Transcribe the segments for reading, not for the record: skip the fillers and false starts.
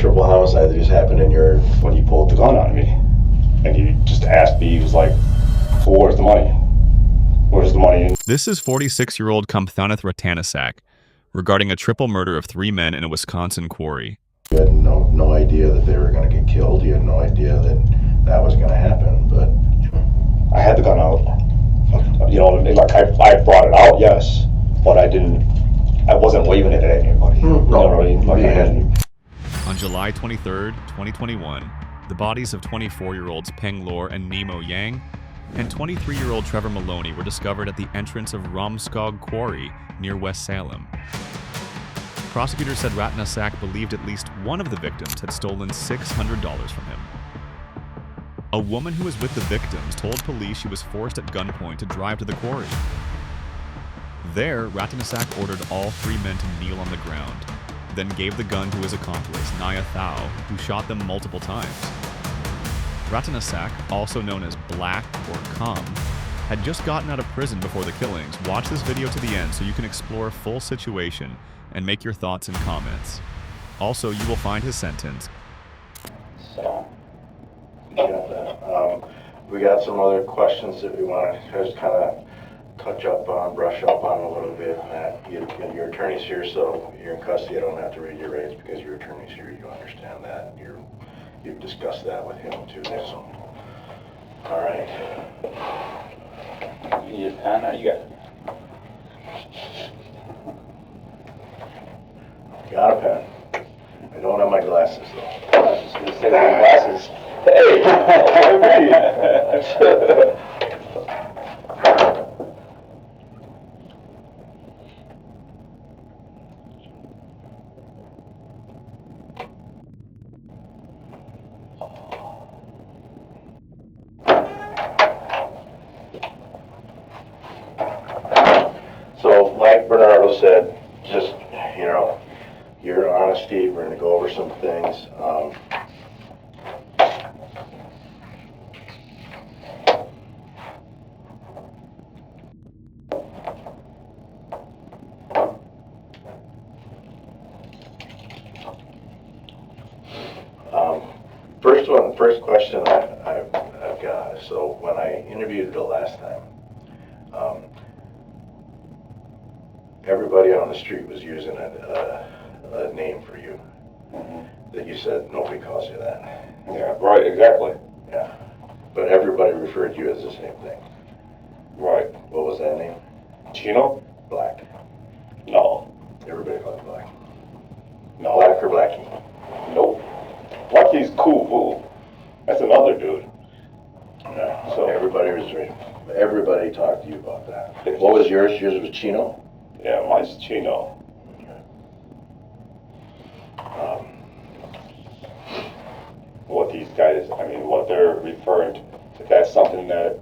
triple homicide that just happened in your... When he pulled the gun on me, and he just asked me, he was like, so where's the money? Where's the money? This is 46-year-old Confronts Ratanasak regarding a triple murder of 3 men in a Wisconsin quarry. You had no idea that they were going to get killed. You had no idea that was going to happen, but... I had the gun out. You know, like I brought it out, yes, but I wasn't waving it at anybody. No, you know what I mean? Like I hadn't. On July 23rd, 2021, the bodies of 24-year-olds Peng Lor and Nemo Yang and 23-year-old Trevor Maloney were discovered at the entrance of Romskog Quarry near West Salem. Prosecutors said Ratanasak believed at least one of the victims had stolen $600 from him. A woman who was with the victims told police she was forced at gunpoint to drive to the quarry. There, Ratanasak ordered all 3 men to kneel on the ground, then gave the gun to his accomplice, Naya Thao, who shot them multiple times. Ratanasak, also known as Black or Cum, had just gotten out of prison before the killings. Watch this video to the end so you can explore full situation and make your thoughts and comments. Also, you will find his sentence. So, we got some other questions that we want to just kind of touch up on, brush up on a little bit. Your attorney's here, so you're in custody. I don't have to read your rights because your attorney's here. You understand that. You've discussed that with him too. So, all right. You need a pen? You got it. Got a pen. I don't have my glasses though. I was just going to say that glasses. Hey! So, like Bernardo said, just, your honesty, we're going to go over some things. First question I've got. So when I interviewed the last time, everybody on the street was using a name for you. That you said nobody calls you that. Yeah, right, exactly. Yeah. But everybody referred to you as the same thing. Right. What was that name? Chino? Black. No. Everybody called you Black. No. Black or Blackie? Nope. Blackie's cool, fool. That's another dude. Yeah. So everybody talked to you about that. What was yours? Yours was Chino? Yeah, mine's Chino. What these guys, what they're referring to, if that's something that,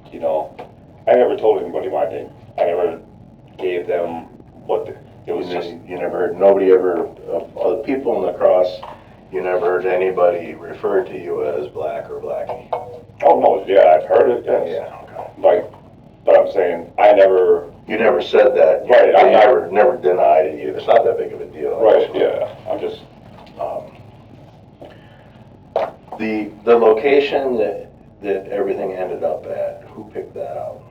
I never told anybody my name. I never gave them it was just... You never heard, nobody ever, of the people in the cross, you never heard anybody refer to you as Black or Blackie? Oh, no, yeah, I've heard it, yes. Yeah, okay. But I'm saying, I never... You never said that. Right, I never denied it either. It's not that big of a deal. Right, yeah, I'm just... The location that everything ended up at, who picked that out?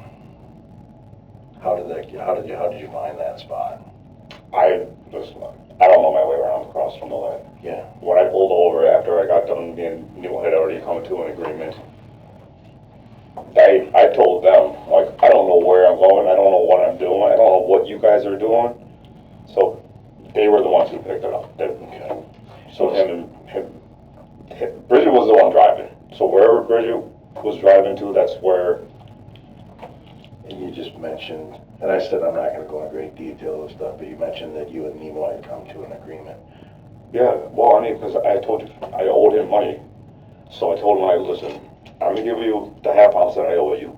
How did you find that spot? I don't know my way around across from the line. Yeah. When I pulled over after I got done, me and Neil had already come to an agreement. I told them, I don't know where I'm going, I don't know what I'm doing, I don't know what you guys are doing. So they were the ones who picked it up. Okay. So Bridget was the one driving. So wherever Bridget was driving to, that's where. And you just mentioned, and I said I'm not going to go into great detail of stuff, but you mentioned that you and Nemo had come to an agreement. Yeah, well, because I told you I owed him money. So I told him, listen, I'm going to give you the half ounce that I owe you,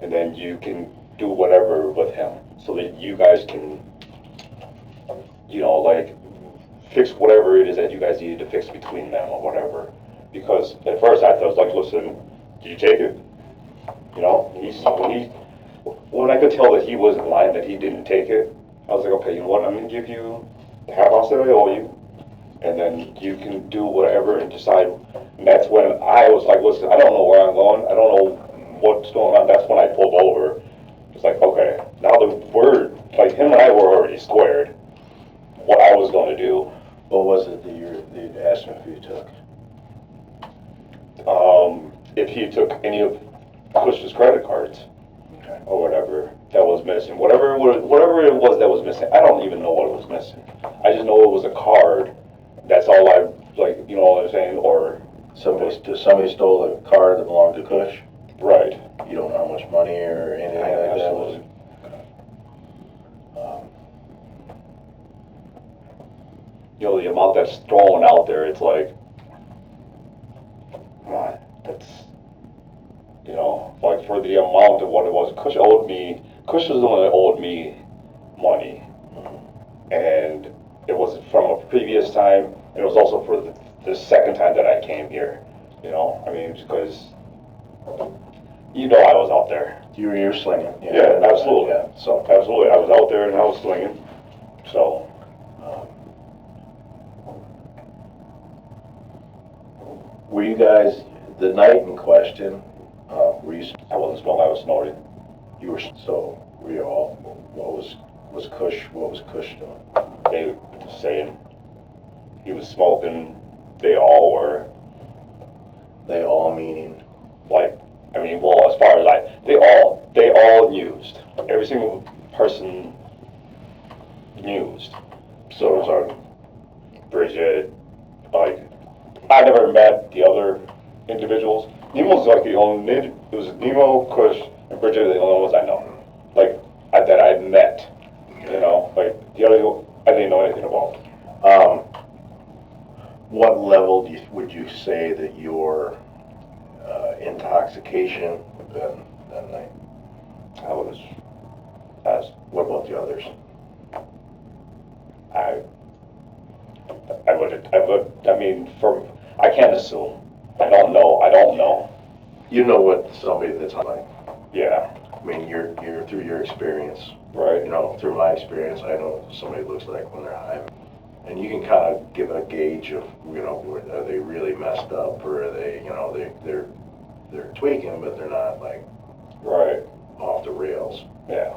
and then you can do whatever with him so that you guys can, fix whatever it is that you guys needed to fix between them or whatever. Because at first I was like, listen, did you take it? When I could tell that he wasn't lying, that he didn't take it, I was like, okay, you know what, I'm going to give you the half ounce that I owe you, and then you can do whatever and decide. And that's when I was like, listen, I don't know where I'm going. I don't know what's going on. That's when I pulled over. It's like, okay, now like him and I were already squared what I was going to do. What was it that you asked him if you took? If he took any of Cush's credit cards. Okay. Or whatever that was missing. Whatever it was that was missing. I don't even know what was missing. I just know it was a card. That's all I, like, you know what I'm saying? Or Somebody stole a car that belonged to Cush? right. You don't know how much money or anything like that was? You know, the amount that's thrown out there, it's like, come on, that's, you know, like for the amount of what it was, Cush was the one that owed me money. And it was from a previous time, and it was also for the second time that I came here, you know, I mean, because, you know, I was out there. You were slinging. Yeah, absolutely. Yeah, so. Absolutely, I was out there and I was swinging, so. Were you guys, the night in question, were you, I wasn't smoking, I was snorting. you were, so, were you all, what was Cush doing? They were saying he was smoking, they all were, They all meaning? like, I mean, well, as far as they all used. Every single person used. So it was Bridget, like, I never met the other individuals. Nemo's like the only, it was Nemo, Kush, and Bridget are the only ones I know. Like, that I met, you know, like, the other, I didn't know anything about. What level would you say that your intoxication had been that night? I was, What about the others? I mean, I can't assume. I don't know. You know what somebody that's like. Yeah, I mean, you're through your experience, right. you know, through my experience, I know what somebody looks like when they're high. And you can kind of give a gauge of, you know, are they really messed up, or are they, you know, they're tweaking, but they're not like Right. off the rails. Yeah.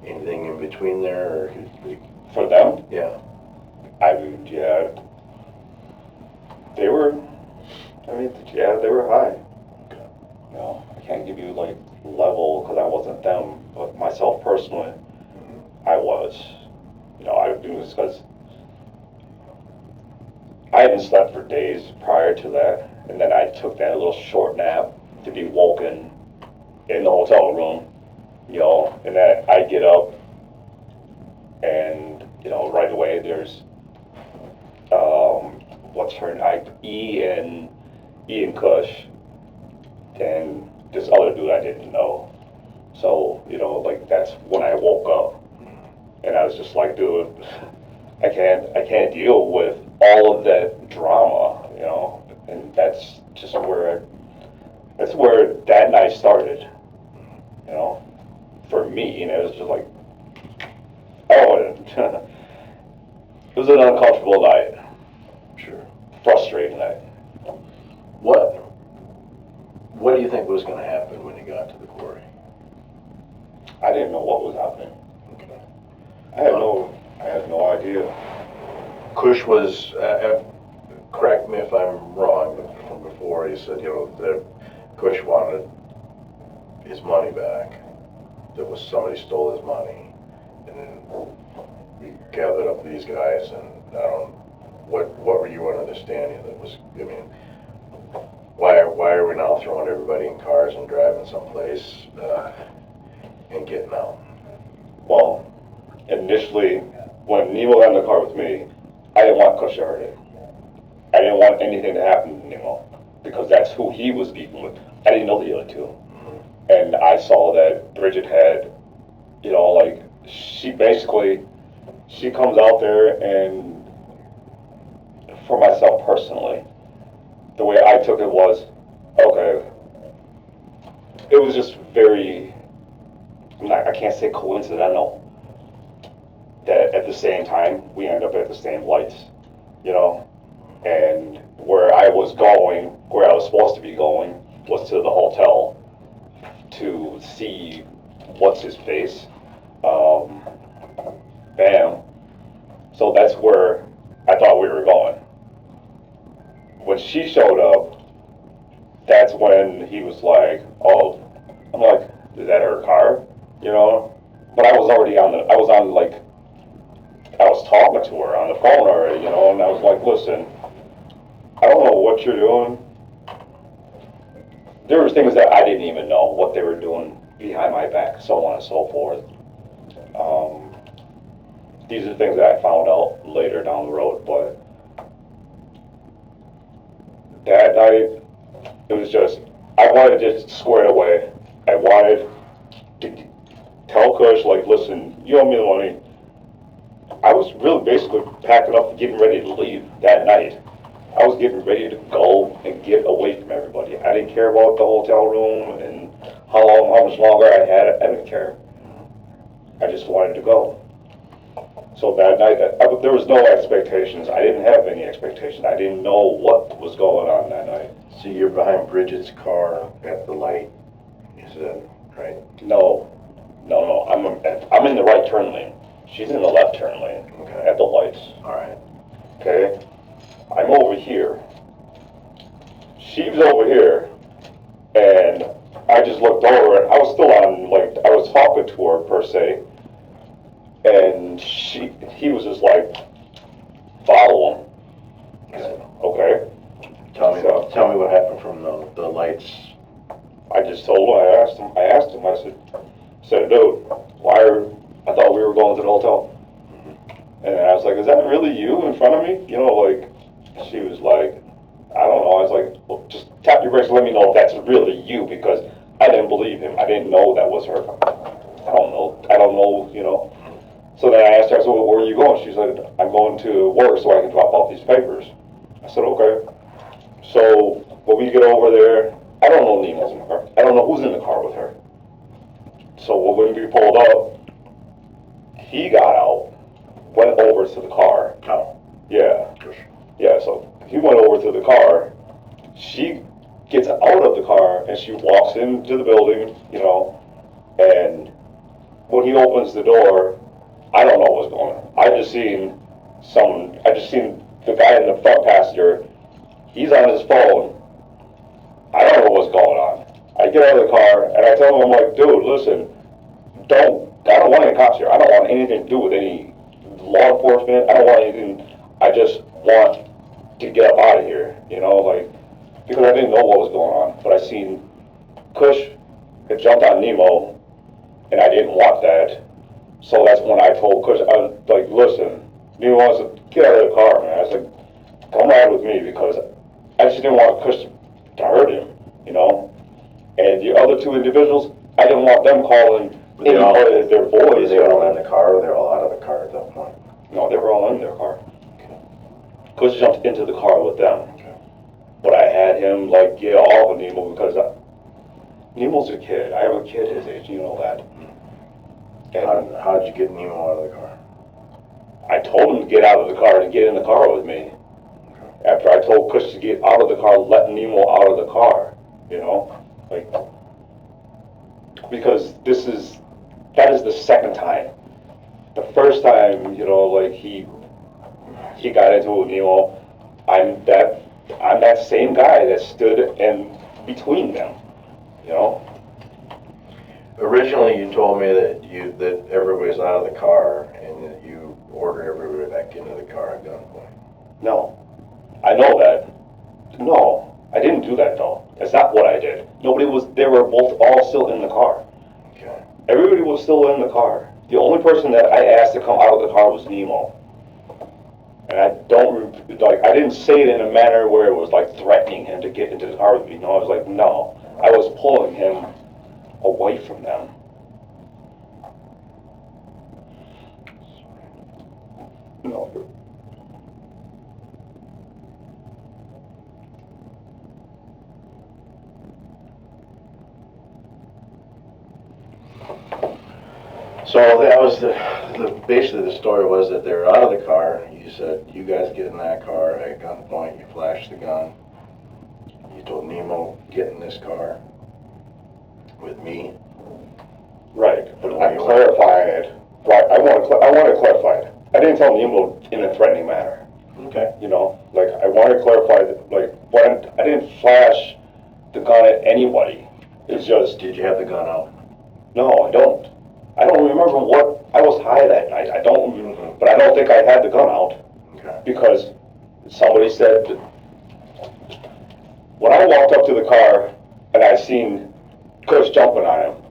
Anything in between there, or For them, yeah. I mean, yeah. They were high. You know, I can't give you like level because I wasn't them, but myself personally, I was. You know, I do this because I hadn't slept for days prior to that, and then I took that little short nap to be woken in the hotel room, you know, and then I get up and, you know, right away there's, what's her name, Ian Kush, and this other dude I didn't know. So, you know, like that's when I woke up, and I was just like, dude, I can't deal with all of that drama, you know, and that's just where that night started, you know, for me, and it was just like, it was an uncomfortable night, Sure. frustrating night. What do you think was going to happen when you got to the quarry? I didn't know what was happening. Okay. I had no idea. Cush was, correct me if I'm wrong, but from before he said, you know, that Cush wanted his money back. That was somebody stole his money, and then we gathered up these guys, and I don't. What were you understanding that was? I mean, why are we now throwing everybody in cars and driving someplace and getting out? Well, initially, when Nemo got in the car with me, I didn't want Kush to hurt it. I didn't want anything to happen to Nemo, because that's who he was beefing with. I didn't know the other two. And I saw that Bridget had, you know, like, she comes out there, and for myself personally, the way I took it was, okay, it was just very, I can't say coincidental that at the same time we end up at the same lights. you know, and where I was going, where I was supposed to be going, was to the hotel to see what's his face. Bam. So that's where I thought we were going. When she showed up, that's when he was like, oh, I'm like, is that her car? You know? But I was already I was talking to her on the phone already, you know, and I was like, listen, I don't know what you're doing. There were things that I didn't even know what they were doing behind my back, so on and so forth. These are things that I found out later down the road, but that night, it was just, I wanted to just square it away. I wanted to tell Kush, like, listen, you owe me the money. I was really basically packing up and getting ready to leave that night. I was getting ready to go and get away from everybody. I didn't care about the hotel room and how much longer I had it. I didn't care. I just wanted to go. So that night, there was no expectations. I didn't have any expectations. I didn't know what was going on that night. So you're behind Bridget's car at the light, you said, right? No. I'm in the right turn lane. She's in the left turn lane. Okay. At the lights. All right. Okay? I'm over here. She's over here. And I just looked over and I was still on, like, I was talking to her per se. And he was just like, follow him. I said, okay. Tell me what happened from the lights. I just told him, I said, dude, I thought we were going to the hotel. And I was like, is that really you in front of me? You know, like, she was like, I don't know. I was like, well, just tap your brakes and let me know if that's really you, because I didn't believe him. I didn't know that was her. I don't know, you know. So then I asked her, I said, well, where are you going? She said, I'm going to work so I can drop off these papers. I said, okay. So when we get over there, I don't know Nemo's in the car. I don't know who's in the car with her. So when we pulled up, he got out, went over to the car. Oh. Yeah. Yeah, so he went over to the car. She gets out of the car and she walks into the building, you know, and when he opens the door, I don't know what's going on. I just seen the guy in the front passenger. He's on his phone. I don't know what's going on. I get out of the car and I tell him, I'm like, dude, listen, I don't want any cops here. I don't want anything to do with any law enforcement. I don't want anything. I just want to get up out of here, you know, like, because I didn't know what was going on. But I seen Kush had jumped on Nemo and I didn't want that. So that's when I told Kush, I was like, listen, Nemo wants to get out of the car, man. I was like, come ride with me, because I just didn't want Kush to hurt him, you know. And the other two individuals, I didn't want them calling anybody as their boys. They were all in the car, or they were all out of the car at that point? No, they were all in their car. Okay. Kush jumped into the car with them. Okay. But I had him, like, get off of Nemo, because Nemo's a kid. I have a kid his age, you know that. And how did you get Nemo out of the car? I told him to get out of the car and get in the car with me. Okay. After I told Kush to get out of the car, let Nemo out of the car, you know? Like, because that is the second time. The first time, you know, like, he got into it with Nemo, I'm that same guy that stood in between them, you know? Originally, you told me that everybody's out of the car and that you ordered everybody back into the car at gunpoint. No, I know that. No, I didn't do that though. That's not what I did. They were both all still in the car. Okay. Everybody was still in the car. The only person that I asked to come out of the car was Nemo. And I didn't say it in a manner where it was like threatening him to get into the car with me. No, I was like, no. I was pulling him away from them. No. So that was basically the story was that they were out of the car. You you said, you guys get in that car at gunpoint, you flash the gun. You told Nemo, get in this car with me. Right, but I clarified it. Right, I want to clarify it. I didn't tell Nemo in a threatening manner. Okay. You know, like, I want to clarify that, like, when I didn't flash the gun at anybody. It's just, Did you have the gun out? no, I don't. I don't remember what, I was high that night. I don't, but I don't think I had the gun out. Okay. Because somebody said, when I walked up to the car and I seen Kush jumping on him,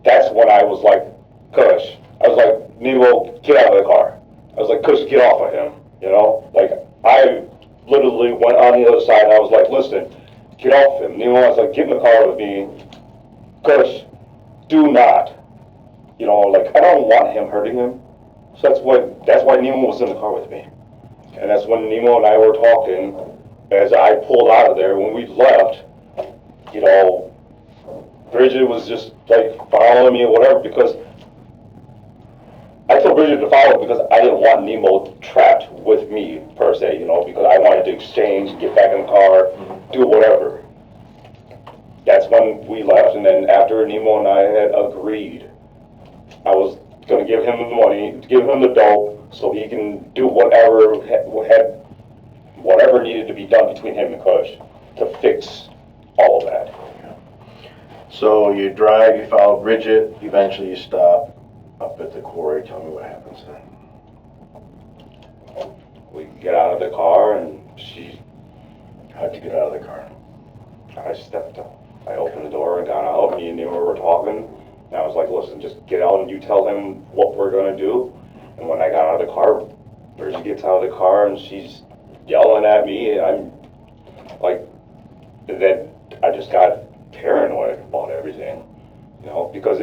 that's when I was like, Kush. I was like, Nemo, get out of the car. I was like, Kush, get off of him. You know, like, I literally went on the other side and I was like, listen, get off him. Nemo was like, get in the car with me. Kush, do not. You know, like, I don't want him hurting him. So that's why Nemo was in the car with me. And that's when Nemo and I were talking as I pulled out of there. When we left, you know, Bridget was just like following me or whatever, because I told Bridget to follow because I didn't want Nemo trapped with me per se, you know, because I wanted to exchange, get back in the car, do whatever. That's when we left, and then after Nemo and I had agreed, I was going to give him the money, give him the dope, so he can do whatever needed to be done between him and Kush to fix all of that. So you drive, you follow Bridget, eventually you stop up at the quarry. Tell me what happens then. We get out of the car, and How'd you get out of the car? I stepped up. I opened the door and got out. Me and Nemo were talking. And I was like, listen, just get out and you tell him what we're going to do. And when I got out of the car, Bridget gets out of the car and she's yelling at me. And I'm like, then I just got paranoid about everything, you know, because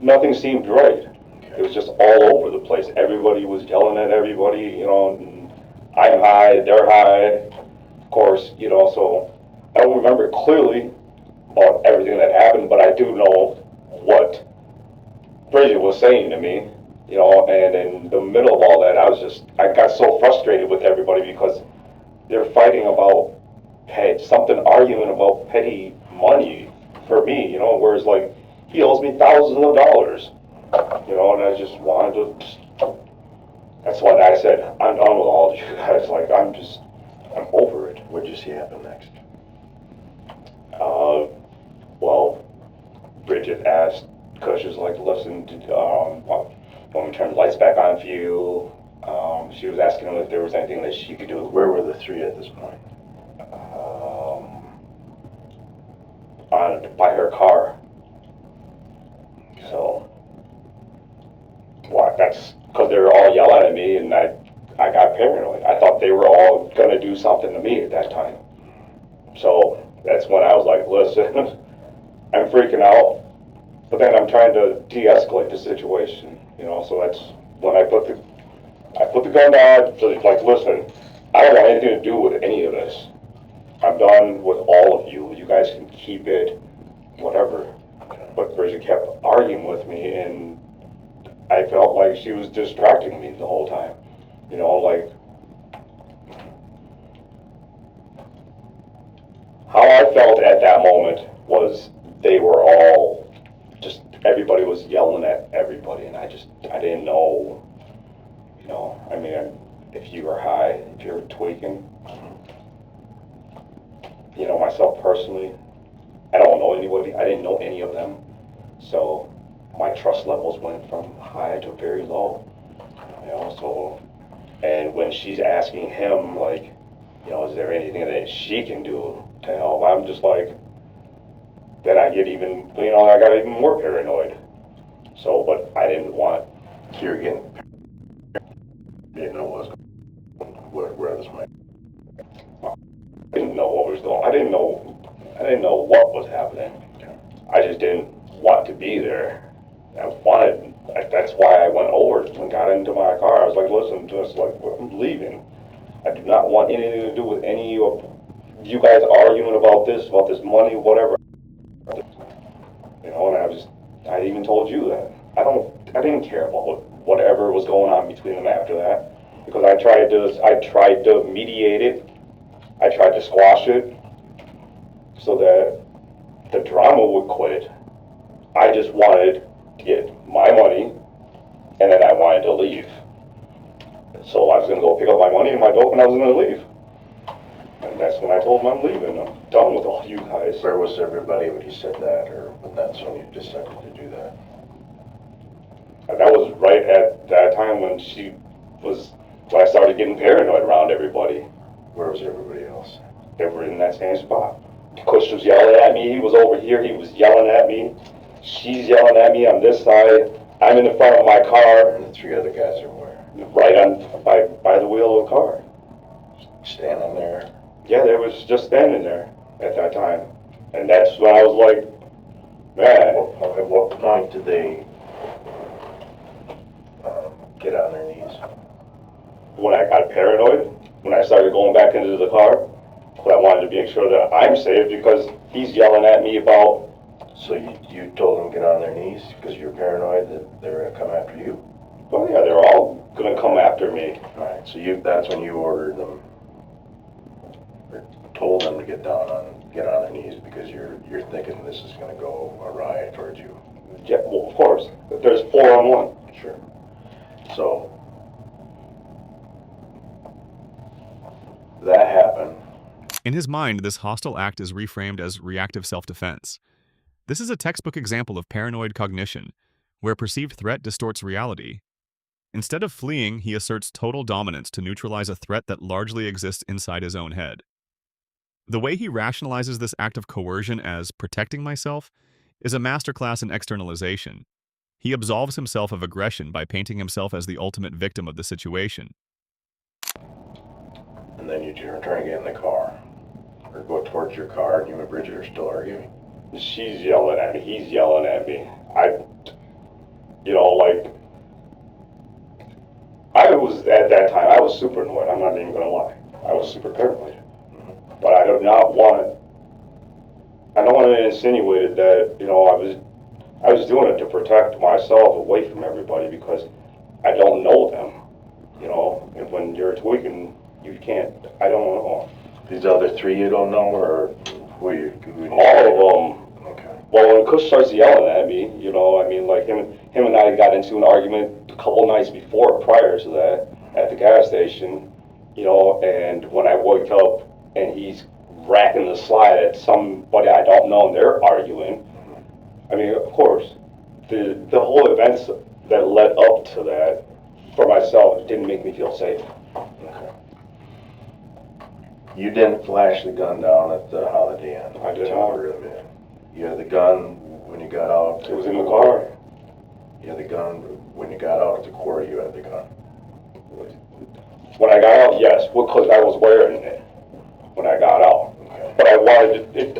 nothing seemed right. It was just all over the place. Everybody was yelling at everybody, you know, and I'm high, they're high, of course, you know, so I don't remember clearly about everything that happened, but I do know what Bridget was saying to me, you know, and in the middle of all that, I got so frustrated with everybody because they're fighting about arguing about petty money for me, you know, whereas like he owes me thousands of dollars, you know, and I just wanted to, that's when I said, I'm done with all of you guys, like I'm over it. What'd you see happen next? Well, Bridget asked, Kush is like, listen, when we turn the lights back on for you, she was asking him if there was anything that she could do. Where were the three at this point? By her car. So, that's because they were all yelling at me, and I got paranoid. I thought they were all going to do something to me at that time. So that's when I was like, listen, I'm freaking out, but then I'm trying to de-escalate the situation, you know, so that's when I put the gun down, so it's like, listen, I don't want anything to do with any of this. I'm done with all of you. You guys can keep it, whatever. But Bridget kept arguing with me, and I felt like she was distracting me the whole time. You know, like, how I felt at that moment was they were all just, everybody was yelling at everybody, and I didn't know, you know, I mean, if you were high, if you were tweaking, you know, myself personally, I don't know anybody, I didn't know any of them, so my trust levels went from high to very low, you know, so, and when she's asking him, like, you know, is there anything that she can do to help, I'm just like, then I get even, you know, I got even more paranoid, so, but I didn't want. So you're getting, you didn't know what was going on, where this might. I didn't know what was going on. I didn't know what was happening. I just didn't want to be there. That's why I went over and got into my car. I was like, listen, just like, I'm leaving. I do not want anything to do with any of you guys arguing about this money, whatever. You know, and I even told you that. I didn't care about whatever was going on between them after that, because I tried to mediate it. I tried to squash it so that the drama would quit. I just wanted to get my money, and then I wanted to leave. So I was going to go pick up my money and my dope, and I was going to leave. And that's when I told him I'm leaving. I'm done with all you guys. Where was everybody when you said that, or when that's when you decided to do that? And that was right at that time when I started getting paranoid around everybody. Where was everybody else? They were in that same spot. Kush was yelling at me. He was over here. He was yelling at me. She's yelling at me on this side. I'm in the front of my car. And the three other guys are where? Right on by the wheel of the car. Standing there? Yeah, they was just standing there at that time. And that's when I was like, man. At what point did they get on their knees? When I got paranoid, when I started going back into the car, I wanted to make sure that I'm safe because he's yelling at me about. So you told them to get on their knees because you're paranoid that they're going to come after you? Well, yeah, they're all going to come after me. All right, so that's when you ordered them, or told them to get on their knees because you're thinking this is going to go awry towards you. Yeah, well, of course. There's 4-on-1. Sure. So that happened. In his mind, this hostile act is reframed as reactive self-defense. This is a textbook example of paranoid cognition, where perceived threat distorts reality. Instead of fleeing, he asserts total dominance to neutralize a threat that largely exists inside his own head. The way he rationalizes this act of coercion as protecting myself is a masterclass in externalization. He absolves himself of aggression by painting himself as the ultimate victim of the situation. And then you try to get in the car, or go towards your car, and you and Bridget are still arguing. She's yelling at me. He's yelling at me. I was, at that time, I was super annoyed. I'm not even going to lie. I was super paranoid. Mm-hmm. But I don't want to insinuate that, I was doing it to protect myself away from everybody because I don't know them. And when you're tweaking, you can't, I don't know. These other three you don't know, or who you? All of them. Okay. Well, when Kush starts yelling at me, like him and I got into an argument a couple nights prior to that, at the gas station, and when I wake up and he's racking the slide at somebody I don't know and they're arguing, of course, the whole events that led up to that, for myself, didn't make me feel safe. Okay. You didn't flash the gun down at the Holiday Inn. I did not. You had the gun when you got out. It was in the car. You had the gun when you got out at the quarry. You had the gun. When I got out, yes, because I was wearing it when I got out. Okay. But I wanted it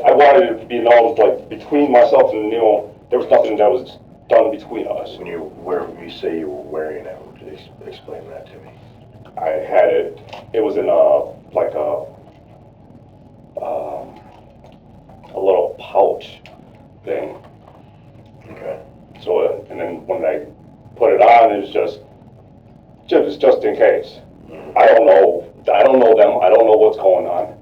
to be known, like, between myself and Neil, there was nothing that was done between us. When you say you were wearing it, would you explain that to me? I had it. It was in a little pouch thing. Okay. So, and then when I put it on, it's just in case. Mm-hmm. I don't know them. I don't know what's going on.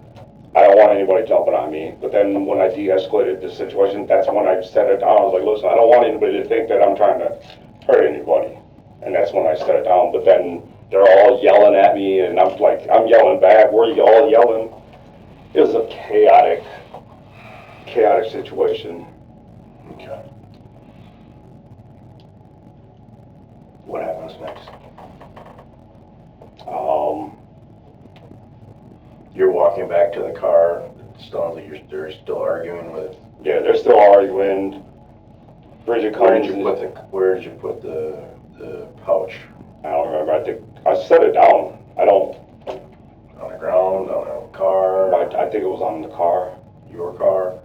I don't want anybody jumping on me. But then when I de-escalated the situation, that's when I set it down. I was like, listen, I don't want anybody to think that I'm trying to hurt anybody. And that's when I set it down. But then they're all yelling at me, and I'm yelling back. We're all yelling. It was a chaotic situation. Okay. What happens next? You're walking back to the car. They're still arguing with. Yeah, they're still arguing. Bridget comes. Where did you put the pouch? I don't remember. I think I set it down. On the ground, on a car? I think it was on the car. Your car?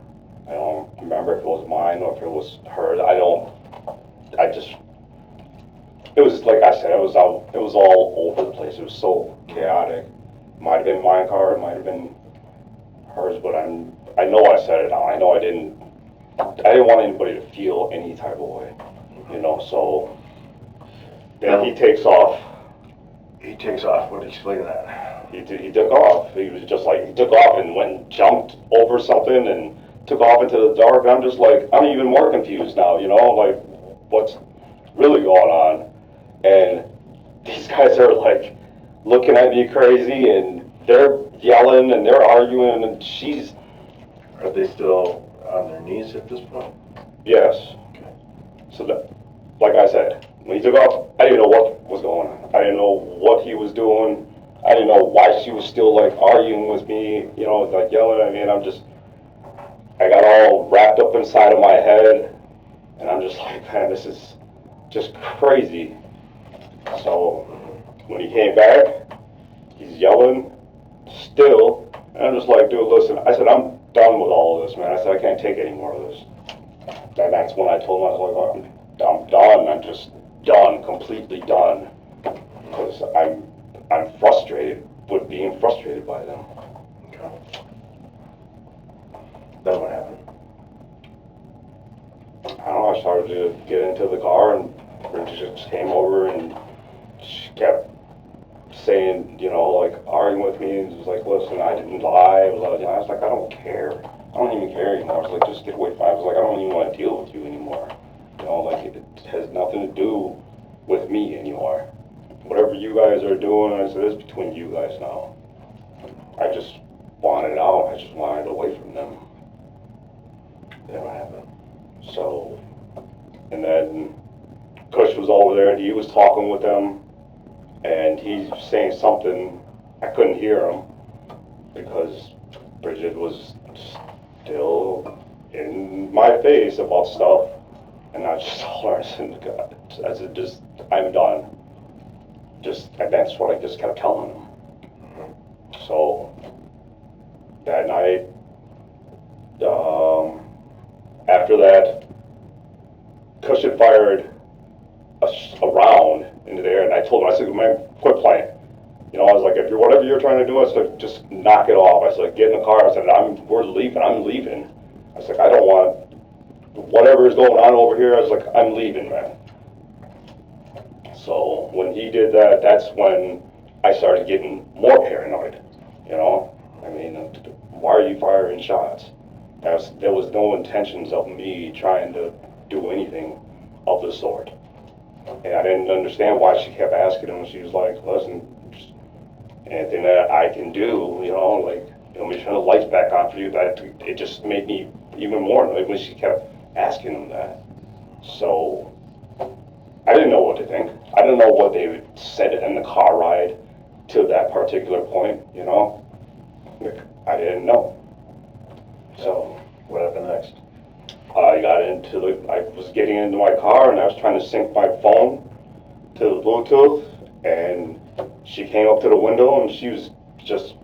I don't remember if it was mine or if it was hers. It was, like I said, it was all over the place. It was so chaotic. Might have been my car, it might have been hers, but I know I set it down. I know I didn't want anybody to feel any type of way, so then he takes off. He takes off. What explain that? He took off. He was just like, he took off and went, jumped over something and took off into the dark. I'm just like, I'm even more confused now, you know, like, what's really going on? And these guys are like looking at me crazy, and they're yelling and they're arguing, and she's... Are they still on their knees at this point? Yes. Okay. So that, like I said, when he took off, I didn't know what was going on. I didn't know what he was doing. I didn't know why she was still like arguing with me, you know, like yelling at me, and I got all wrapped up inside of my head, and I'm just like, man, this is just crazy. So when he came back, he's yelling still, and I'm just like, dude, listen, I said, I'm done with all of this, man. I said, I can't take any more of this. And that's when I told him, I was like, I'm done. I'm just done, completely done, because I'm frustrated with being frustrated by them. Okay. Then what happened? I don't know, I started to get into the car, and Bridget just came over and she kept saying, you know, like arguing with me, and was like, listen, I didn't lie. I was like, I don't care. I don't even care anymore. I was like, just get away from me. I was like, I don't even want to deal with you anymore. You know, like, it has nothing to do with me anymore. Whatever you guys are doing, I said, it's between you guys now. I just wanted out. I just wanted away from them. Then what happened? So, and then Kush was over there, and he was talking with them, and he's saying something. I couldn't hear him because Bridget was still in my face about stuff, and I just told her, I said, God, I said, just, I'm done. And that's what I just kept telling him. So, that night, after that, Kush had fired a round into the air, and I told him, I said, man, quit playing. You know, I was like, if you're whatever you're trying to do, I said, just knock it off. I said, get in the car. I said, we're leaving. I'm leaving. I said, I don't want whatever is going on over here. I was like, I'm leaving, man. So when he did that, that's when I started getting more paranoid. You know, I mean, why are you firing shots? There was no intentions of me trying to do anything of the sort. And I didn't understand why she kept asking him. She was like, listen, anything that I can do, you know, like, you know, me turn the lights back on for you, that it just made me even more annoyed when she kept asking him that. So I didn't know what to think. I didn't know what they said in the car ride to that particular point, you know. I didn't know. So what happened next? I was getting into my car, and I was trying to sync my phone to the Bluetooth, and she came up to the window, and she was just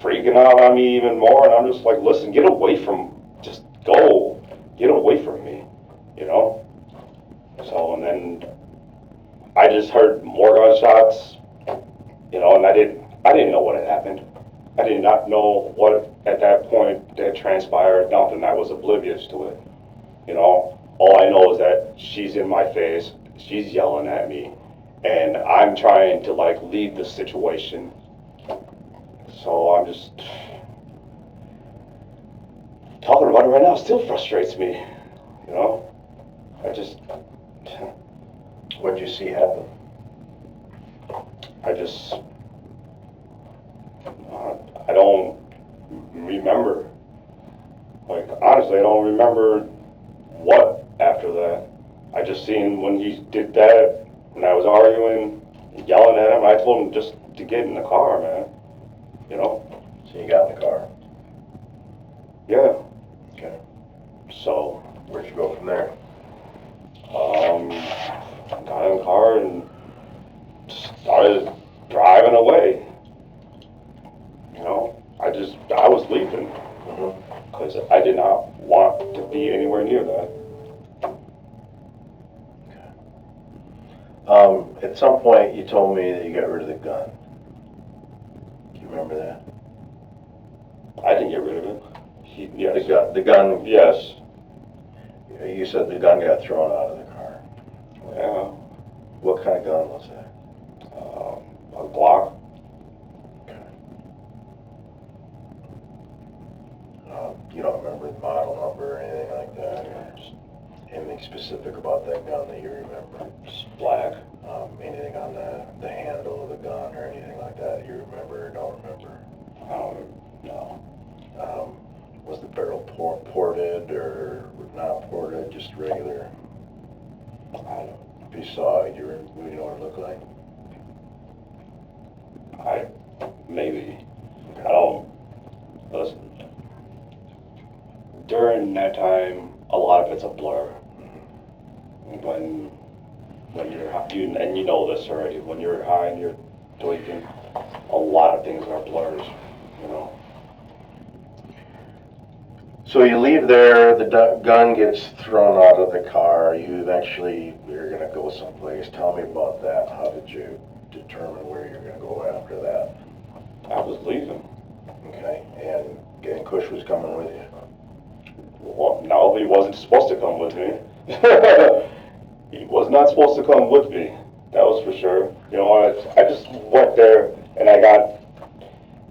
freaking out on me even more, and I'm just like, listen, get away from, just go, get away from me, you know? So, and then I just heard more gunshots, you know, and I didn't know what had happened. I did not know what, at that point, had transpired, nothing. I was oblivious to it, you know? All I know is that she's in my face, she's yelling at me, and I'm trying to, like, leave the situation. So I'm just... talking about it right now still frustrates me, you know? What'd you see happen? I don't remember. Like, honestly, I don't remember what after that. I just seen when he did that, when I was arguing, yelling at him, I told him just to get in the car, man. You know? So you got in the car? Yeah. Okay. So. Where'd you go from there? Got in the car and started driving away. You know, I was leaving because I did not want to be anywhere near that. At some point, you told me that you got rid of the gun. Do you remember that? I didn't get rid of it. Yes. The gun. Yes. You said the gun got thrown out of the car. Yeah. What kind of gun was that? Glock. You don't remember the model number or anything like that? Or just anything specific about that gun that you remember? Just black. Anything on the handle of the gun or anything like that you remember or don't remember? No. Was the barrel ported or not ported, just regular? I don't If you saw it, you know what it looked like? maybe. I don't, listen. During that time, a lot of it's a blur. When you're high, and you know this already, when you're high and you're tweaking, a lot of things are blurs, you know. So you leave there, the gun gets thrown out of the car, you're gonna go someplace. Tell me about that. How did you determine where you're gonna go after that? I was leaving. Okay, and Kush was coming with you? Well, no, he wasn't supposed to come with me. He was not supposed to come with me. That was for sure. You know, I just went there and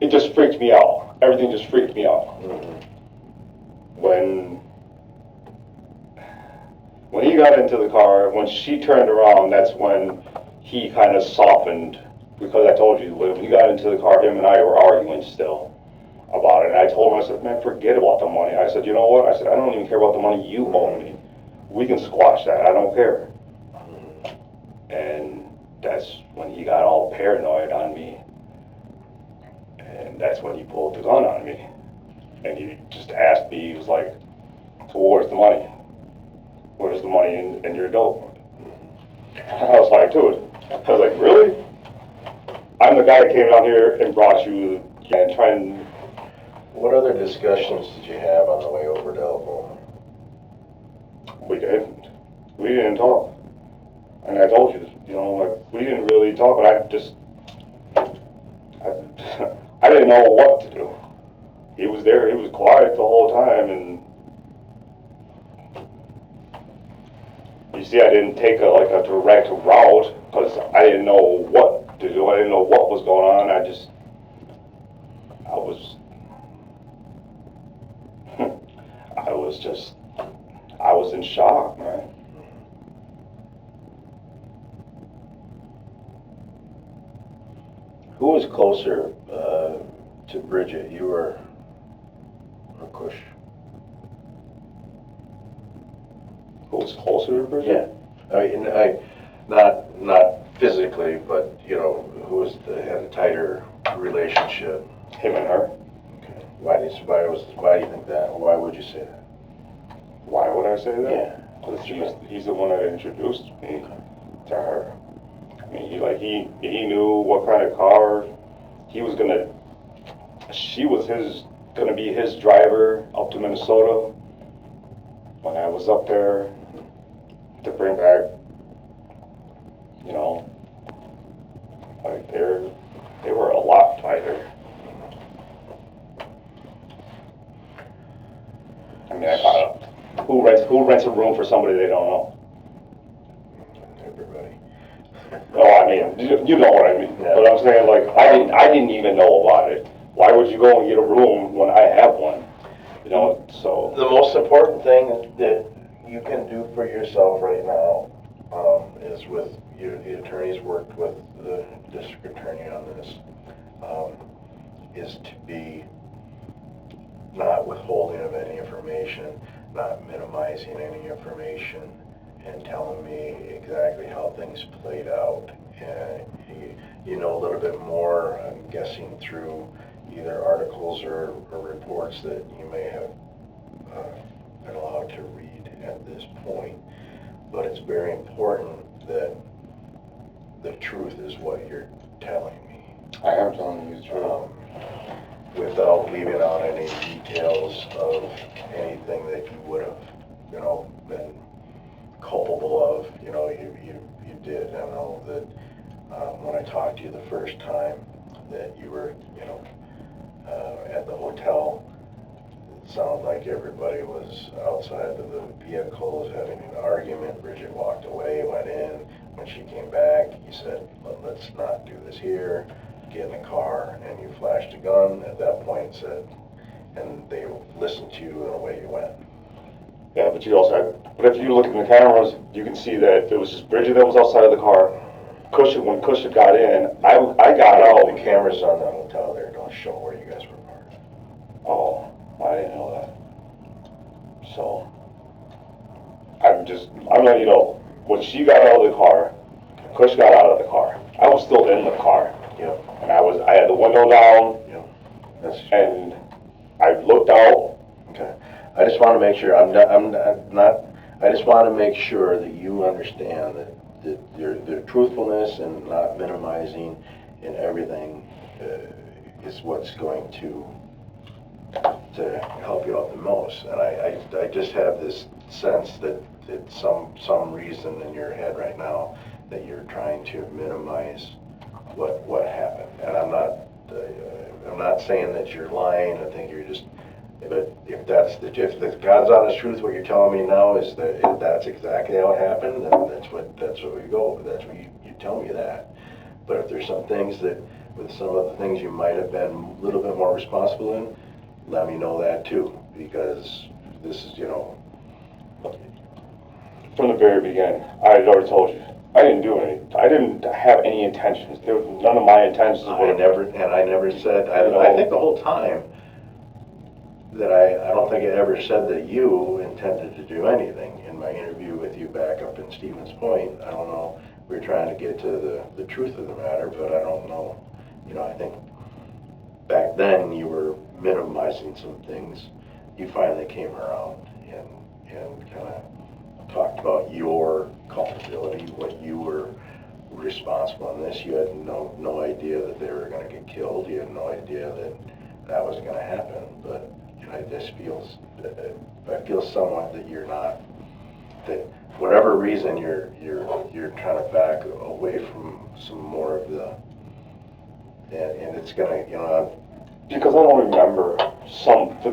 it just freaked me out. Everything just freaked me out. Mm-hmm. When he got into the car, when she turned around, that's when he kind of softened, because I told you, when he got into the car, him and I were arguing still about it. And I told him, I said, man, forget about the money. I said, you know what? I said, I don't even care about the money you owe me. We can squash that. I don't care. And that's when he got all paranoid on me. And that's when he pulled the gun on me. And he just asked me, he was like, so where's the money? Where's the money in your dope? I was like, dude, I was like, really? I'm the guy that came down here and brought you and trying. What other discussions did you have on the way over to Elbow? We didn't talk. And I told you, you know, like, we didn't really talk, but I didn't know what to do. He was there, he was quiet the whole time, and you see, I didn't take a direct route, because I didn't know what to do. I didn't know what was going on. I was in shock, man. Who was closer to Bridget, you or Kush? Who was closer to Bridget? Yeah, I not physically, but you know, had a tighter relationship? Him and her. Okay. Why do you think that? Or why would you say that? Why would I say that? Yeah. Because he's the one that introduced me to her. I mean, he knew what kind of car she was gonna be his driver up to Minnesota when I was up there to bring back, you know, like they were a lot tighter. I mean, who rents a room for somebody they don't know? Everybody. Oh, I mean, you know what I mean. Yeah. But I'm saying, like, I didn't even know about it. Why would you go and get a room when I have one? You know, so. The most important thing that you can do for yourself right now is with the attorneys worked with the district attorney on this, is to be not withholding of any information, not minimizing any information, and telling me exactly how things played out. You know a little bit more, I'm guessing, through either articles or reports that you may have been allowed to read at this point. But it's very important that the truth is what you're telling me. I am telling you the truth. Without leaving out any details of anything that you would have, you know, been culpable of. You know, you did. I know that when I talked to you the first time that you were, you know, at the hotel, it sounded like everybody was outside of the vehicles having an argument. Bridget walked away, went in, When she came back, you said, let's not do this here, get in the car, and you flashed a gun at that point, said, and they listened to you and away you went. Yeah, but you also, but if you look in the cameras, you can see that it was just Bridget that was outside of the car. When Cushion got in, I got out. The cameras on the hotel there don't show where you guys were parked. Oh, I didn't know that. So, I'm letting you know, when she got out of the car, Cush got out of the car. I was still in the car. Yep. And I had the window down. Yep. And I looked out. Okay. I just want to make sure, I just want to make sure that you understand that their truthfulness and not minimizing and everything is what's going to help you out the most. And I just have this sense that it's some reason in your head right now that you're trying to minimize what happened. And I'm not saying that you're lying. I think you're just. But if the God's honest truth, what you're telling me now is that if that's exactly how it happened, then that's what we go. That's what you tell me that. But if there's some things that, with some of the things you might have been a little bit more responsible in, let me know that too, because this is, From the very beginning, I had already told you, I didn't do anything. I didn't have any intentions. There was none of my intentions. I never said. I think the whole time that I don't think I ever said that you intended to do anything. In my interview with you back up in Stevens Point, I don't know, we were trying to get to the truth of the matter, but I don't know, I think back then you were minimizing some things. You finally came around and kind of talked about your culpability, what you were responsible in this. You had no idea that they were going to get killed. You had no idea that was going to happen, but I feel somewhat that you're not, that whatever reason you're trying to back away from some more of the, and it's gonna, because I don't remember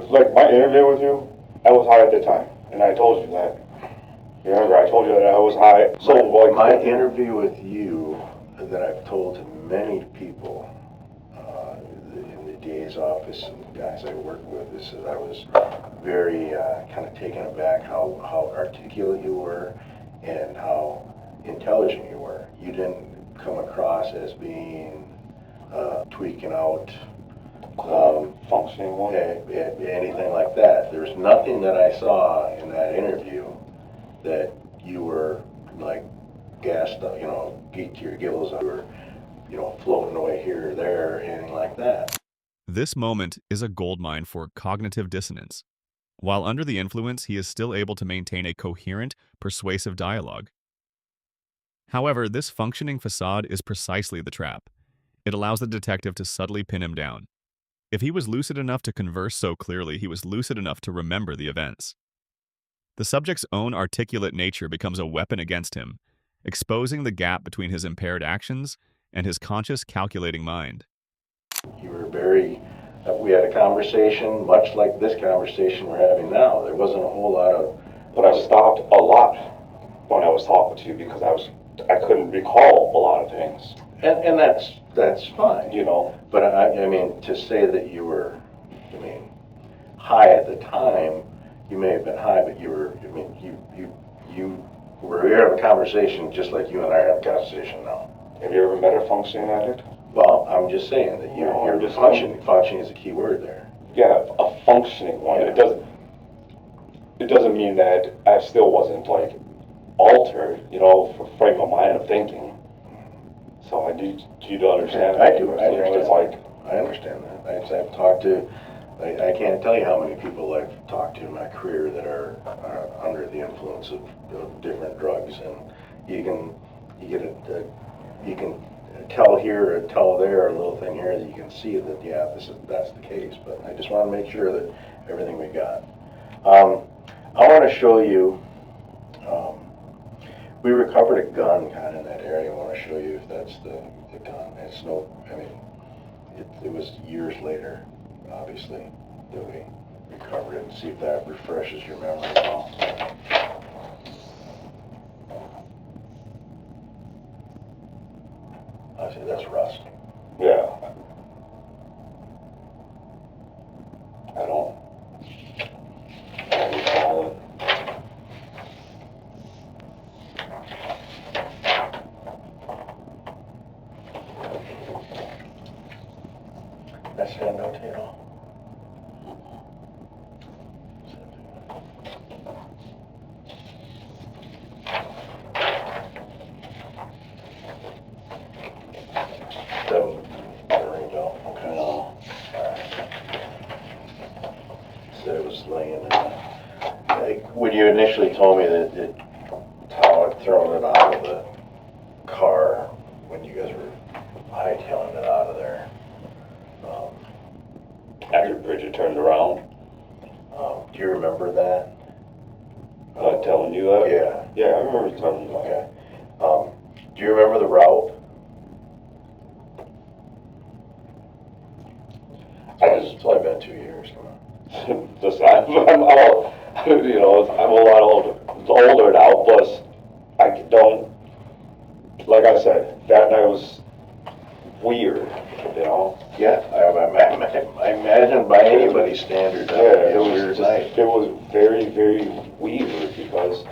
like my interview with you, I was high at the time, and I told you that. You remember, I told you that I was high. So my interview with you that I've told to many people in the DA's office and the guys I work with is that I was very kind of taken aback how articulate you were and how intelligent you were. You didn't come across as being tweaking out, functioning one, anything like that. There's nothing that I saw in that interview that you were like gassed up, geeked to your gills, or floating away here or there, anything like that. This moment is a goldmine for cognitive dissonance. While under the influence, he is still able to maintain a coherent, persuasive dialogue. However, this functioning facade is precisely the trap. It allows the detective to subtly pin him down. If he was lucid enough to converse so clearly, he was lucid enough to remember the events. The subject's own articulate nature becomes a weapon against him, exposing the gap between his impaired actions and his conscious, calculating mind. You were we had a conversation much like this conversation we're having now. There wasn't a whole lot of... But I stopped a lot when I was talking to you because I couldn't recall a lot of things. And that's fine. But I mean, to say that you were, high at the time, you may have been high, but you were, you were here having a conversation just like you and I are having a conversation now. Have you ever met a functioning addict? Well, I'm just saying that you're just functioning. Functioning is a key word there. Yeah, a functioning one. Yeah. It doesn't mean that I still wasn't like altered, for frame of mind of thinking. So I need you to understand. I do. I understand. It's like I understand that. I've talked to. I can't tell you how many people I've talked to in my career that are under the influence of different drugs, and you can tell here or tell there, a little thing here that you can see that that's the case. But I just want to make sure that everything we got. I want to show you. We recovered a gun kind of in that area. I want to show you if that's the gun. It's it was years later, obviously, that we recovered it, and see if that refreshes your memory at all. I say that's rust. Yeah. I don't recall it. That stand out to you know? There you go. Okay. No. Said it was laying in like, when you initially told me that Tom had thrown it out of the car when you guys were hightailing it out of there. After Bridget turned around, Do you remember that? telling you that? Yeah. Yeah, I remember telling you that. Okay. Do you remember the route? It's only been 2 years. Come on. Listen, I'm all, you know, I'm a lot older now, plus I don't, like I said, that night was weird, you know? Yeah, I imagine by anybody's standards, that would be It a was weird just, night. it was very, very weird because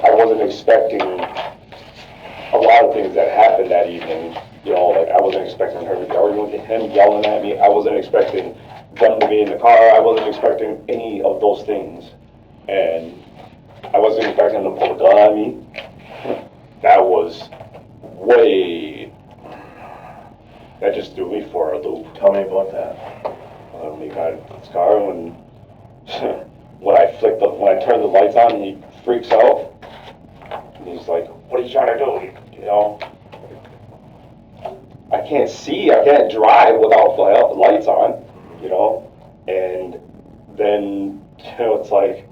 I wasn't expecting a lot of things that happened that evening. You know, like I wasn't expecting her to be arguing with him, yelling at me. I wasn't expecting them to be in the car. I wasn't expecting any of those things. And I wasn't expecting them to pull a gun on me. That was way, that just threw me for a loop. Tell me about that. He got in his car when when I turned the lights on, he freaks out. And he's like, "What are you trying to do?" You know, I can't see, I can't drive without the lights on. You know, and then you know it's like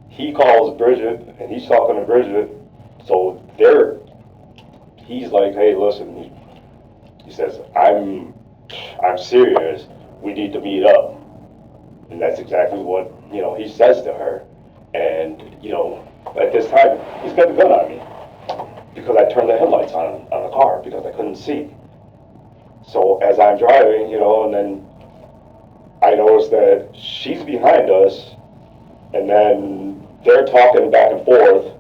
he calls Bridget and he's talking to Bridget, so he's like, "Hey, listen," he says, I'm serious. We need to meet up. And that's exactly what, you know, he says to her. And, you know, at this time, he's got the gun on me because I turned the headlights on the car because I couldn't see. So as I'm driving, you know, and then I notice that she's behind us and then they're talking back and forth.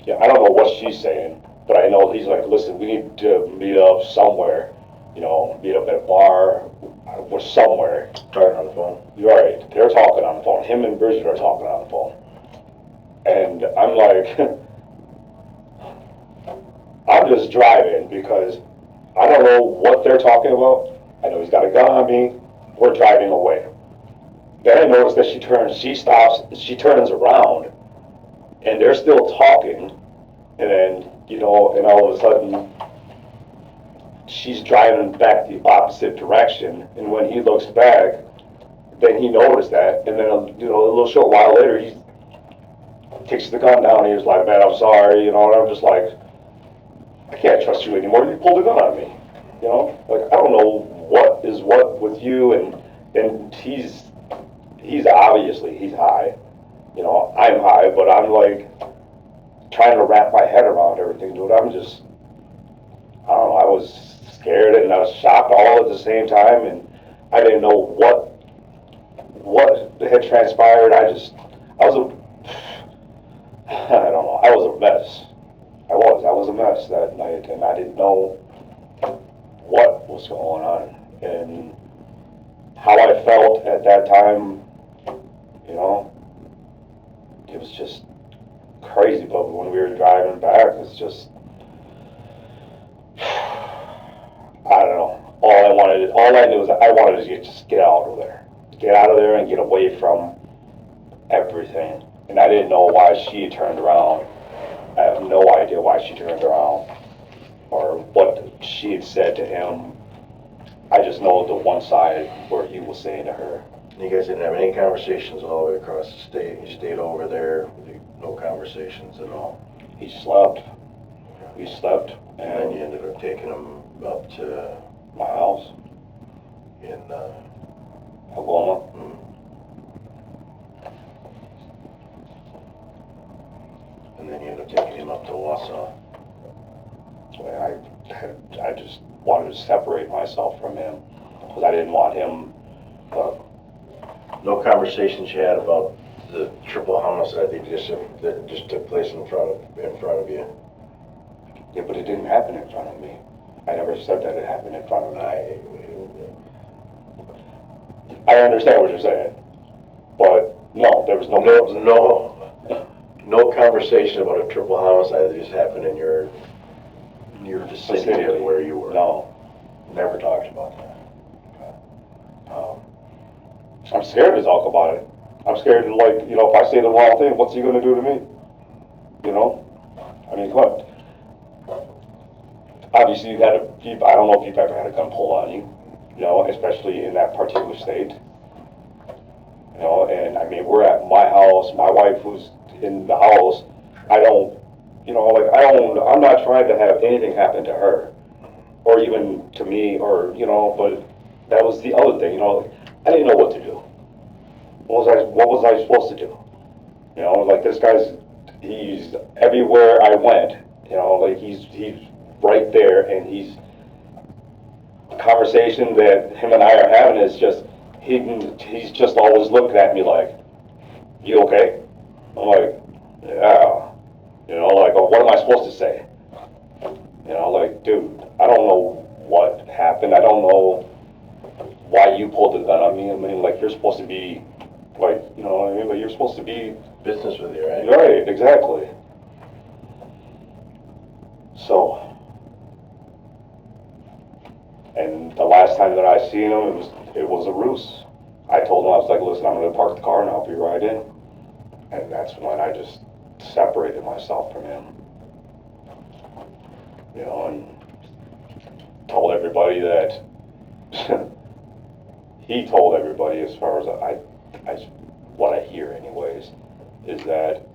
Yeah, I don't know what she's saying, but I know he's like, "Listen, we need to meet up somewhere, you know, meet up at a bar or somewhere." Talking on the phone. You're right. They're talking on the phone. Him and Bridget are talking on the phone. And I'm like, I'm just driving because I don't know what they're talking about. I know he's got a gun on me. We're driving away. Then I notice that she stops, she turns around, and they're still talking. And then, you know, and all of a sudden, she's driving back the opposite direction, and when he looks back, then he noticed that, and then you know, a little short while later, he takes the gun down, and he was like, "Man, I'm sorry," you know, and I'm just like, I can't trust you anymore. You pulled a gun on me, you know, like I don't know what is what with you, and he's obviously he's high, you know, I'm high, but I'm like trying to wrap my head around everything, dude. I'm just, I don't know, I was scared and I was shocked all at the same time, and I didn't know what had transpired. I don't know, I was a mess. I was a mess that night, and I didn't know what was going on and how I felt at that time, you know, it was just crazy. But when we were driving back, it's just, I don't know. All I knew was I wanted to just get out of there. Get out of there and get away from everything. And I didn't know why she turned around. I have no idea why she turned around or what she had said to him. I just know the one side where he was saying to her. You guys didn't have any conversations all the way across the state? You stayed over there, no conversations at all? He slept. We slept. And then you ended up taking him up to My house in Oklahoma. and then you ended up taking him up to Wausau. I just wanted to separate myself from him because I didn't want him. No conversations you had about the triple homicide that just took place in front of you? Yeah, but it didn't happen in front of me. I never said that it happened in front of me. I understand what you're saying, but no, there was no conversation about a triple homicide that just happened in your vicinity of where you were. No, Never talked about that. I'm scared to talk about it. I'm scared to, like, you know, if I say the wrong thing, what's he going to do to me? You know? I mean, what? Obviously, I don't know if you've ever had a gun pulled on you, you know, especially in that particular state. You know, and I mean, we're at my house, my wife who's in the house, I'm not trying to have anything happen to her, or even to me, or, you know, but that was the other thing, you know, I didn't know what to do. What was I supposed to do? You know, like, this guy's, he's everywhere I went, you know, like, he's right there, and the conversation that him and I are having is just, he's just always looking at me like, you okay? I'm like, yeah. You know, like, what am I supposed to say? You know, like, dude, I don't know what happened. I don't know why you pulled the gun on me. I mean, like, you're supposed to be, like, you know what I mean? Like, you're supposed to be business with you, right? Right, exactly. So, and the last time that I seen him, it was a ruse. I told him, I was like, listen, I'm going to park the car and I'll be right in. And that's when I just separated myself from him. You know, and told everybody that, he told everybody, as far as what I hear anyways, is that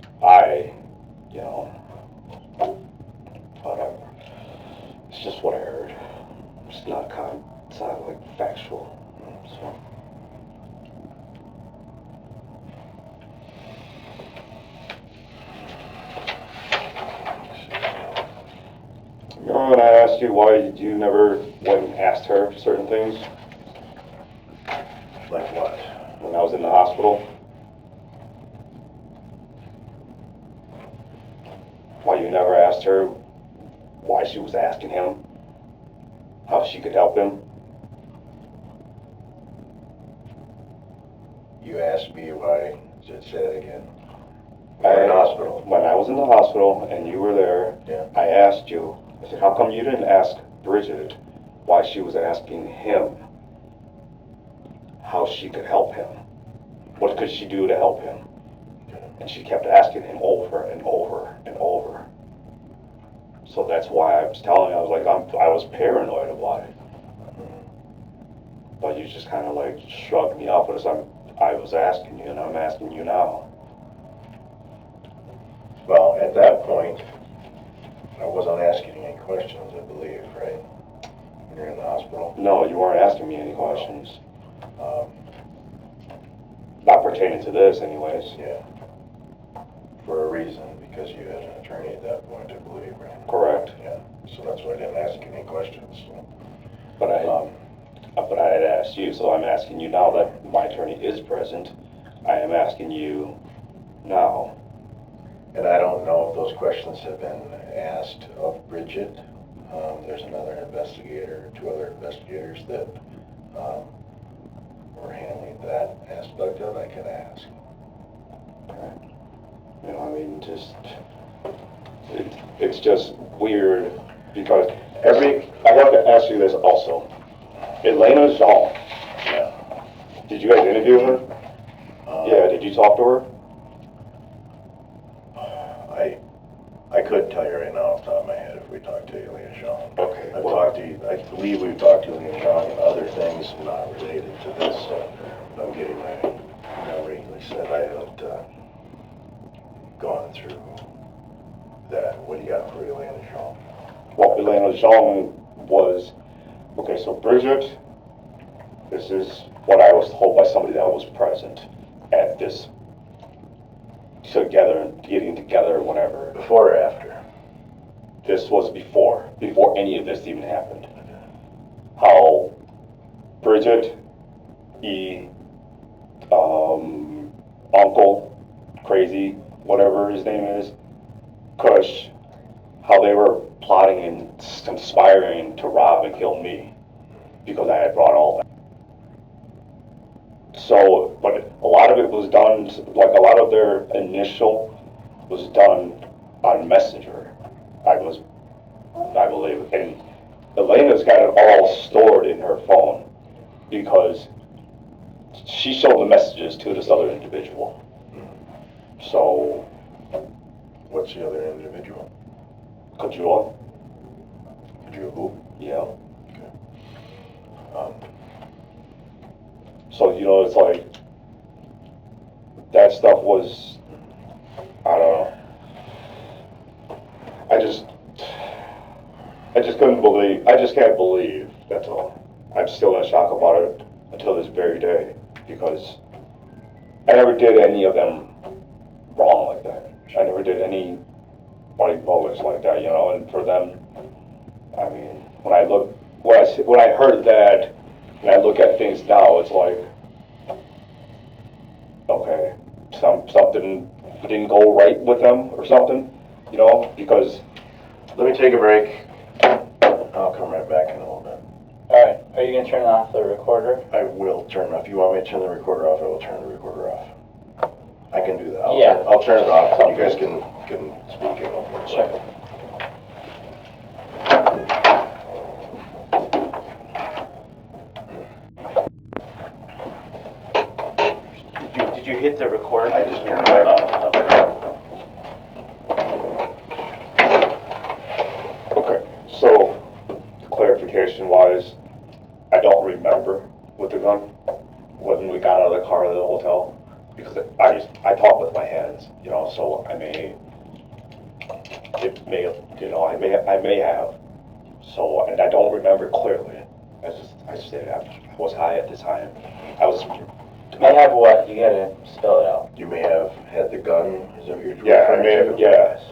you know, whatever. It's just what I heard. It's not like factual. So. Remember when I asked you why you never went and asked her certain things? Like what? When I was in the hospital? Why you never asked her why she was asking him how she could help him? You asked me why. Say that again. In the hospital. When I was in the hospital and you were there, yeah. I asked you, I said, how come you didn't ask Bridget why she was asking him how she could help him? What could she do to help him? And she kept asking him over and over and over. So that's why I was telling you, I was like, I was paranoid about it. But you just kind of like shrugged me off as I was asking you, and I'm asking you now. Well, at that point, I wasn't asking you any questions, I believe, right? When you're in the hospital? No, you weren't asking me any questions. Not pertaining to this, anyways. Yeah. For a reason, because you had an attorney at that point, I believe, right? Correct. Yeah. So that's why I didn't ask you any questions. So. But I had asked you, so I'm asking you now that my attorney is present. I am asking you now. And I don't know if those questions have been asked of Bridget. There's another investigator, two other investigators that were handling that aspect of it. I can ask. Okay. You know, I mean, it's just weird because I have to ask you this also. Elena Jean. Yeah. Did you guys interview her? Yeah, did you talk to her? I couldn't tell you right now off the top of my head if we talked to Elena Jean. Okay. I believe we've talked to Elena Jean and other things not related to this, so I'm getting my memory. Like I said, I haven't gone through that. What do you got for Elena Jean? Well, Elena Jean was, okay, so Bridget, this is what I was told by somebody that was present at this getting together, whenever. Before or after? This was before any of this even happened. how Bridget, Uncle, Crazy, whatever his name is, Kush, how they were plotting and conspiring to rob and kill me because I had brought all that. So, but a lot of it was done, like a lot of their initial was done on Messenger, I believe. And Elena's got it all stored in her phone because she showed the messages to this other individual. So, What's the other individual? Kajua, Did you who? yeah. Okay. So, you know, it's like, that stuff was, I don't know. I just couldn't believe, I just can't believe, that's all. I'm still in shock about it until this very day, because I never did any of them wrong like that. I never did any body bullets like that, you know, and for them, I mean, when I heard that, and I look at things now, it's like, okay, something didn't go right with them or something, you know, because... Let me take a break. I'll come right back in a little bit. Alright, are you gonna turn off the recorder? I will turn off. If you want me to turn the recorder off, I will turn the recorder off. I can do that. I'll turn it off, and you guys can speak it over. Sure. Did you hit the record? I just turned it off. Okay, so clarification-wise, I don't remember with the gun when we got out of the car to the hotel because I talk with my hands, you know. So I may have. So, and I don't remember clearly. I just said I was high at the time. May have what? You gotta spell it out. You may have had the gun. Is that what you're Yeah, I referring may have. to? Yes.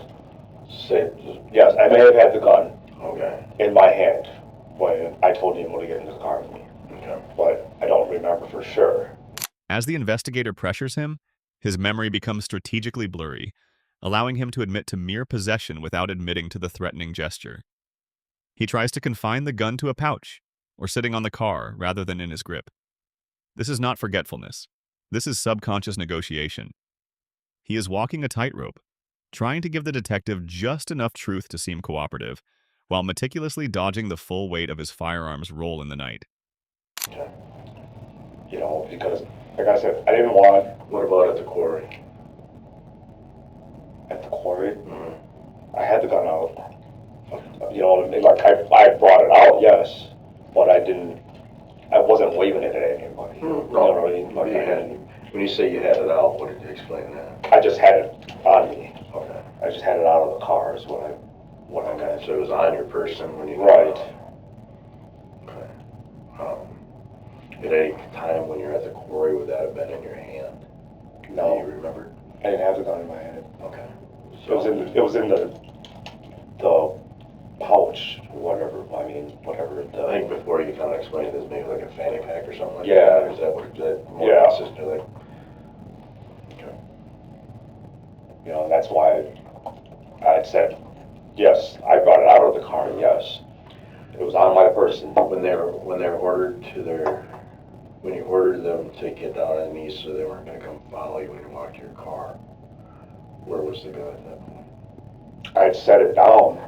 Yes, I may have had the gun Okay. in my hand when I told him to get in the car with me. Okay. But I don't remember for sure. As the investigator pressures him, his memory becomes strategically blurry, allowing him to admit to mere possession without admitting to the threatening gesture. He tries to confine the gun to a pouch or sitting on the car rather than in his grip. This is not forgetfulness. This is subconscious negotiation. He is walking a tightrope, trying to give the detective just enough truth to seem cooperative, while meticulously dodging the full weight of his firearm's role in the night. Okay. You know, because, like I said, I didn't want What about at the quarry? at the quarry. Mm-hmm. I had the gun out. You know, like I brought it out, yes, but I wasn't waving it at anybody. You know what I mean? Like, When you say you had it out, what did you explain that? I just had it on me. Okay. I just had it out of the car is what I got. So it was on your person when you got Right. out. Okay. At any time when you're at the quarry, would that have been in your hand? No. Do you remember? I didn't have the gun in my hand. Okay. It was in the pouch, whatever. I mean, whatever. I think before you kind of explained this, maybe like a fanny pack or something like Yeah. that. Is that what that more Yeah. consistent? Like, okay. You know, that's why I said, yes, I brought it out of the car, yes. It was on my person. When they were ordered when you ordered them to get down on their knees so they weren't going to come follow you when you walked to your car, where was the gun at that point? I had set it down.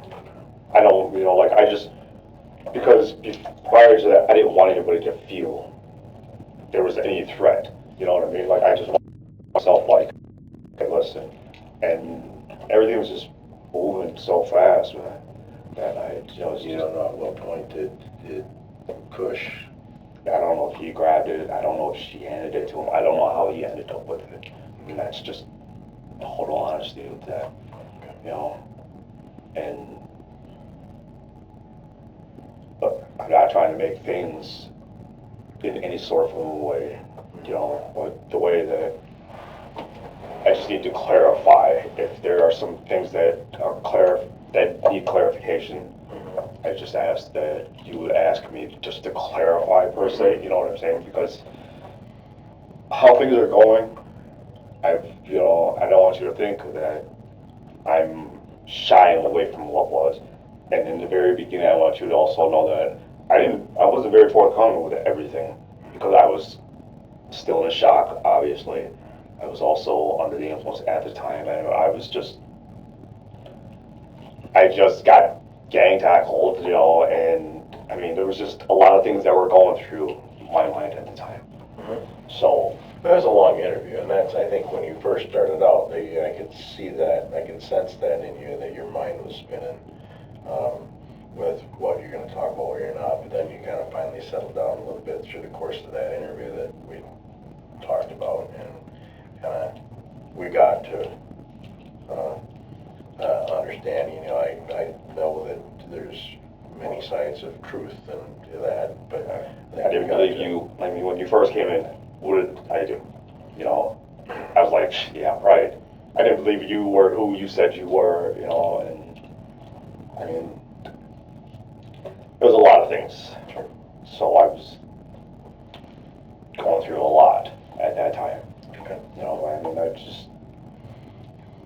I don't, you know, like because prior to that, I didn't want anybody to feel there was any threat. You know what I mean? Like, I just wanted myself, like, okay, listen. And everything was just moving so fast, man, that You don't know at what point did Kush? I don't know if he grabbed it. I don't know if she handed it to him. I don't know how he ended up with it. And that's just total honesty with that, you know. And but I'm not trying to make things in any sort of a way, you know, but the way that I just need to clarify if there are some things that are that need clarification. I just ask that you would ask me just to clarify per se, you know what I'm saying? Because how things are going, I don't want you to think that I'm shying away from what was. And in the very beginning, I want you to also know that I wasn't very forthcoming with everything because I was still in shock, obviously. I was also under the influence at the time, and I just got gang tackled, and I mean, there was just a lot of things that were going through my mind at the time. So, That was a long interview, and that's, I think, when you first started out, I could see that, I could sense that in you, that your mind was spinning with what you're going to talk about, what you're not, but then you kind of finally settled down a little bit through the course of that interview that we talked about, and kind of, we got to understanding, I know that there's many sides of truth and to that, but I didn't believe you. I mean, when you first came in, what did I do? I was like, yeah, right. I didn't believe you were who you said you were, and I mean, there was a lot of things. So I was going through a lot at that time. Okay. I mean, I just,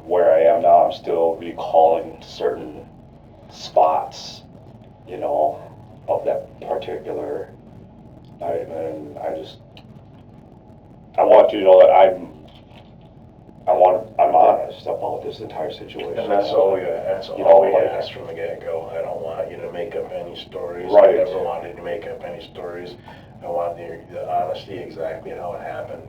where I am now, I'm still recalling certain spots, of that particular night, and I want you to know that I'm honest about this entire situation. And that's all we asked from the get-go. I don't want you to make up any stories. Right. I never wanted to make up any stories. I want the honesty, exactly how it happened,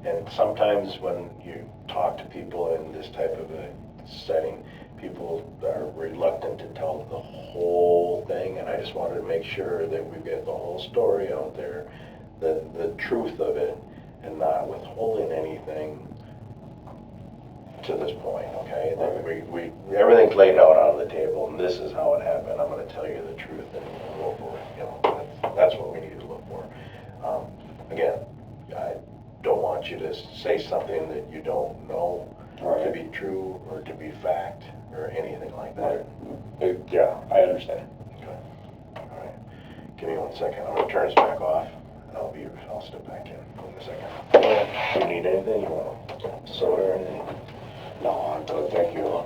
And sometimes when you talk to people in this type of a setting, people are reluctant to tell the whole thing, and I just wanted to make sure that we get the whole story out there, the truth of it, and not withholding anything to this point, okay? That we everything's laid out on the table, and this is how it happened. I'm going to tell you the truth, and we'll go for it. That's what we need to look for. Again, I don't want you to say something that you don't know to be true or to be fact or anything like that. Yeah, I understand. Okay. All right. Give me 1 second. I'm going to turn this back off, and I'll step back in a second. Do you need anything? You want soda or anything? No, I'm good. Thank you.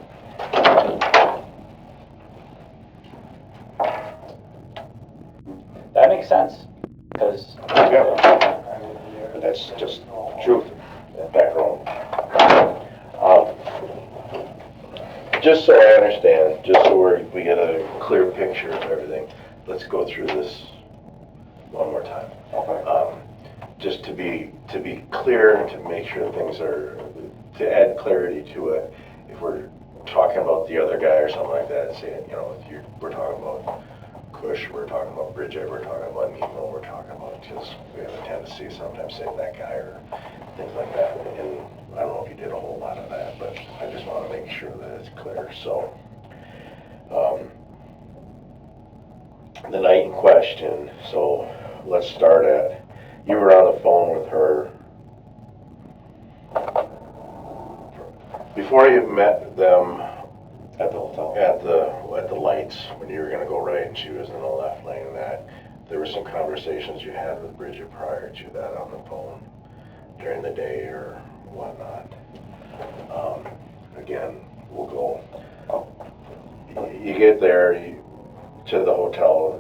That makes sense, because That's just truth. Background. Just so I understand, just so we get a clear picture of everything, let's go through this one more time. Okay. Just to be clear, to make sure things are, to add clarity to it, if we're talking about the other guy or something like that, saying, we're talking about Kush, we're talking about Bridget, we're talking about Nemo, we're talking about, because we have a tendency to sometimes say that guy or things like that, and I don't know if you did a whole lot of that, but I just want to make sure that it's clear. So, the night in question, so let's start at, you were on the phone with her before you met them At the hotel. at the lights, when you were going to go right and she was in the left lane, that there were some conversations you had with Bridget prior to that on the phone during the day or whatnot. Again, we'll go. You get there to the hotel.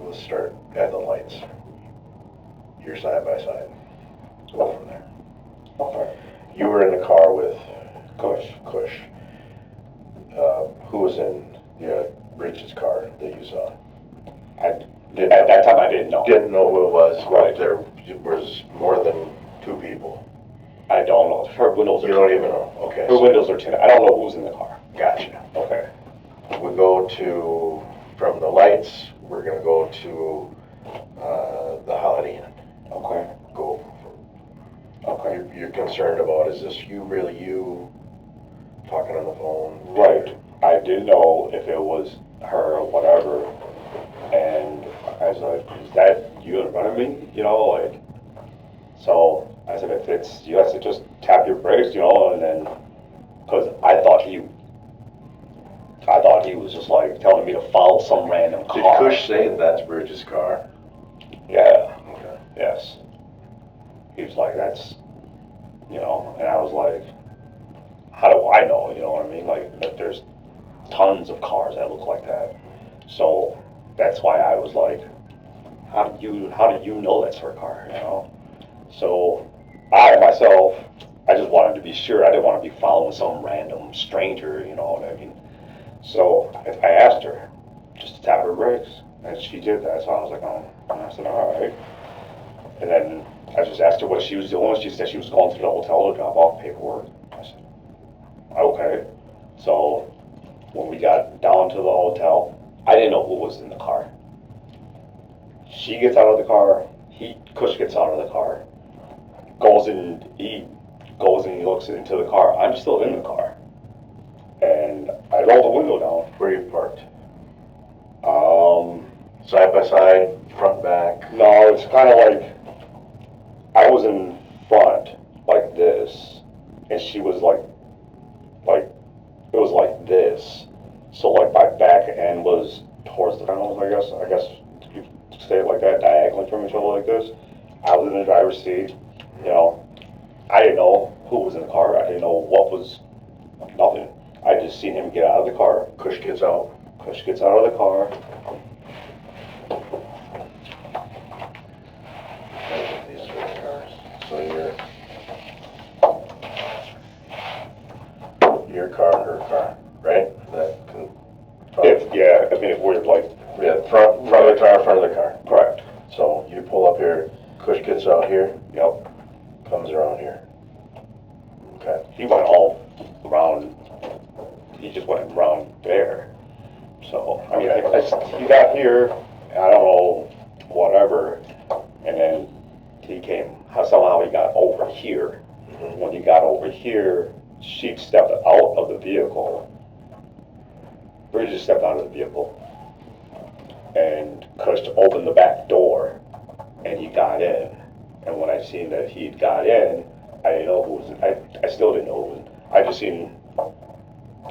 Let's start at the lights. You're side by side. Go from there. Okay. You were in the car with Kush. Who was in Bridget's car that you saw? At that time, I didn't know. Didn't know who it was. Right. There was more than 2 people. I don't know. Her windows are You don't tinted. even know. Okay. Her windows are tinted. I don't know who's in the car. Gotcha. Okay. We go to, from the lights, we're going to go to the Holiday Inn. Okay. Go. Okay. You're concerned about, is this really you talking on the phone? Right. I didn't know if it was her or whatever. And I was like, is that you in front of me? So I said, if it's you, I said, just tap your brakes, and then, because I thought he he was just like telling me to follow some random Did car. Cush say that's Bridges' car? Yeah, Okay. yes. He was like, that's, and I was like, how do I know, you know what I mean? Like, that there's tons of cars that look like that. So that's why I was like, how do you know that's her car, So I myself, I just wanted to be sure. I didn't want to be following some random stranger, you know what I mean? So I asked her just to tap her brakes, and she did that. So I was like, oh, and I said, all right. And then I just asked her what she was doing. She said she was going to the hotel to drop off paperwork. I said, okay. So when we got down to the hotel, I didn't know who was in the car. She gets out of the car. Kush gets out of the car. He goes and he looks into the car. I'm still in the car. And I roll the window down. Where you parked? Side by side, front, back? No, it's kind of like, I was in front, like this, and she was like, it was like this. So like my back end was towards the tunnels, I guess you could say it like that, diagonally from each other like this. I was in the driver's seat, I didn't know who was in the car, I didn't know what was, nothing. I just seen him get out of the car. Cush gets out. Kush gets out of the car. These are cars. So your car, her car, right? If we're like, Yeah, front of the car, front of the car. correct. So you pull up here, Cush gets out here, Yep. comes around here. Okay. He went all around, he just went around there. So, I mean, he got here, I don't know, whatever, and then somehow he got over here. When he got over here, she stepped out of the vehicle. Bridget stepped out of the vehicle. And Kush opened the back door, and he got in. And when I seen that he'd got in, I didn't know who was in. I still didn't know who was in. I just seen the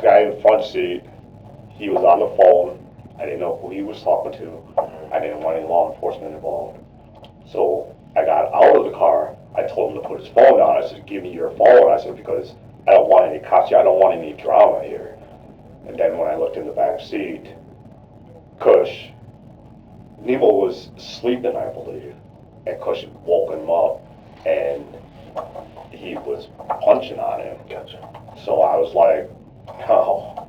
guy in the front seat. He was on the phone. I didn't know who he was talking to. I didn't want any law enforcement involved. So I got out of the car. I told him to put his phone down. I said, give me your phone. I said, because I don't want any cops here. I don't want any drama here. And then when I looked in the back seat, Kush, Nemo was sleeping, I believe. And Kush had woken him up, and he was punching on him. Gotcha. So I was like, no,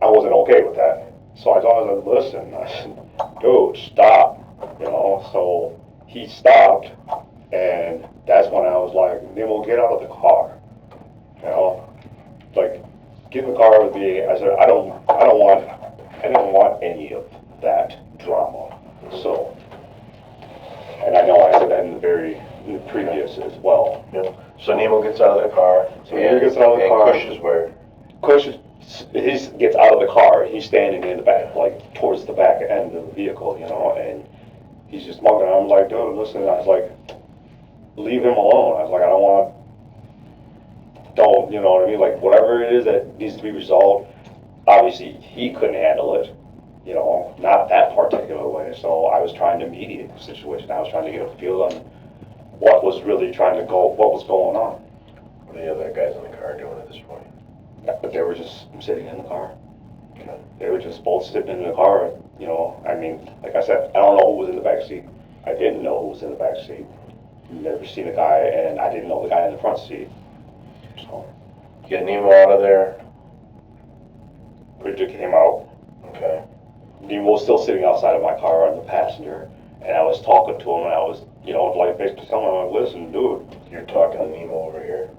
I wasn't okay with that. So I told him, listen, I said, dude, stop, so he stopped, and that's when I was like, Nemo, get out of the car, like, get in the car with me. I said, I didn't want any of that drama, so, and I know I said that in the previous as well. Yeah. So Nemo gets out of the car. So Nemo gets out of the car. Kush is where? Kush gets out of the car. He's standing in the back, like towards the back end of the vehicle, and he's just mugging. I'm like, dude, listen. I was like, leave him alone. I was like, don't, you know what I mean? Like, whatever it is that needs to be resolved. Obviously, he couldn't handle it, not that particular way. So I was trying to mediate the situation. I was trying to get a feel on what was going on. What are the other guys in the car doing at this point? But they were just sitting in the car. Okay. They were just both sitting in the car, I mean, like I said, I don't know who was in the back seat. I didn't know who was in the back seat. Never seen a guy, and I didn't know the guy in the front seat. So, Get Nemo out of there. Bridget came out. Okay. Nemo was still sitting outside of my car on the passenger, and I was talking to him, and I was, like basically telling him, like, listen, dude. You're talking to Nemo over here.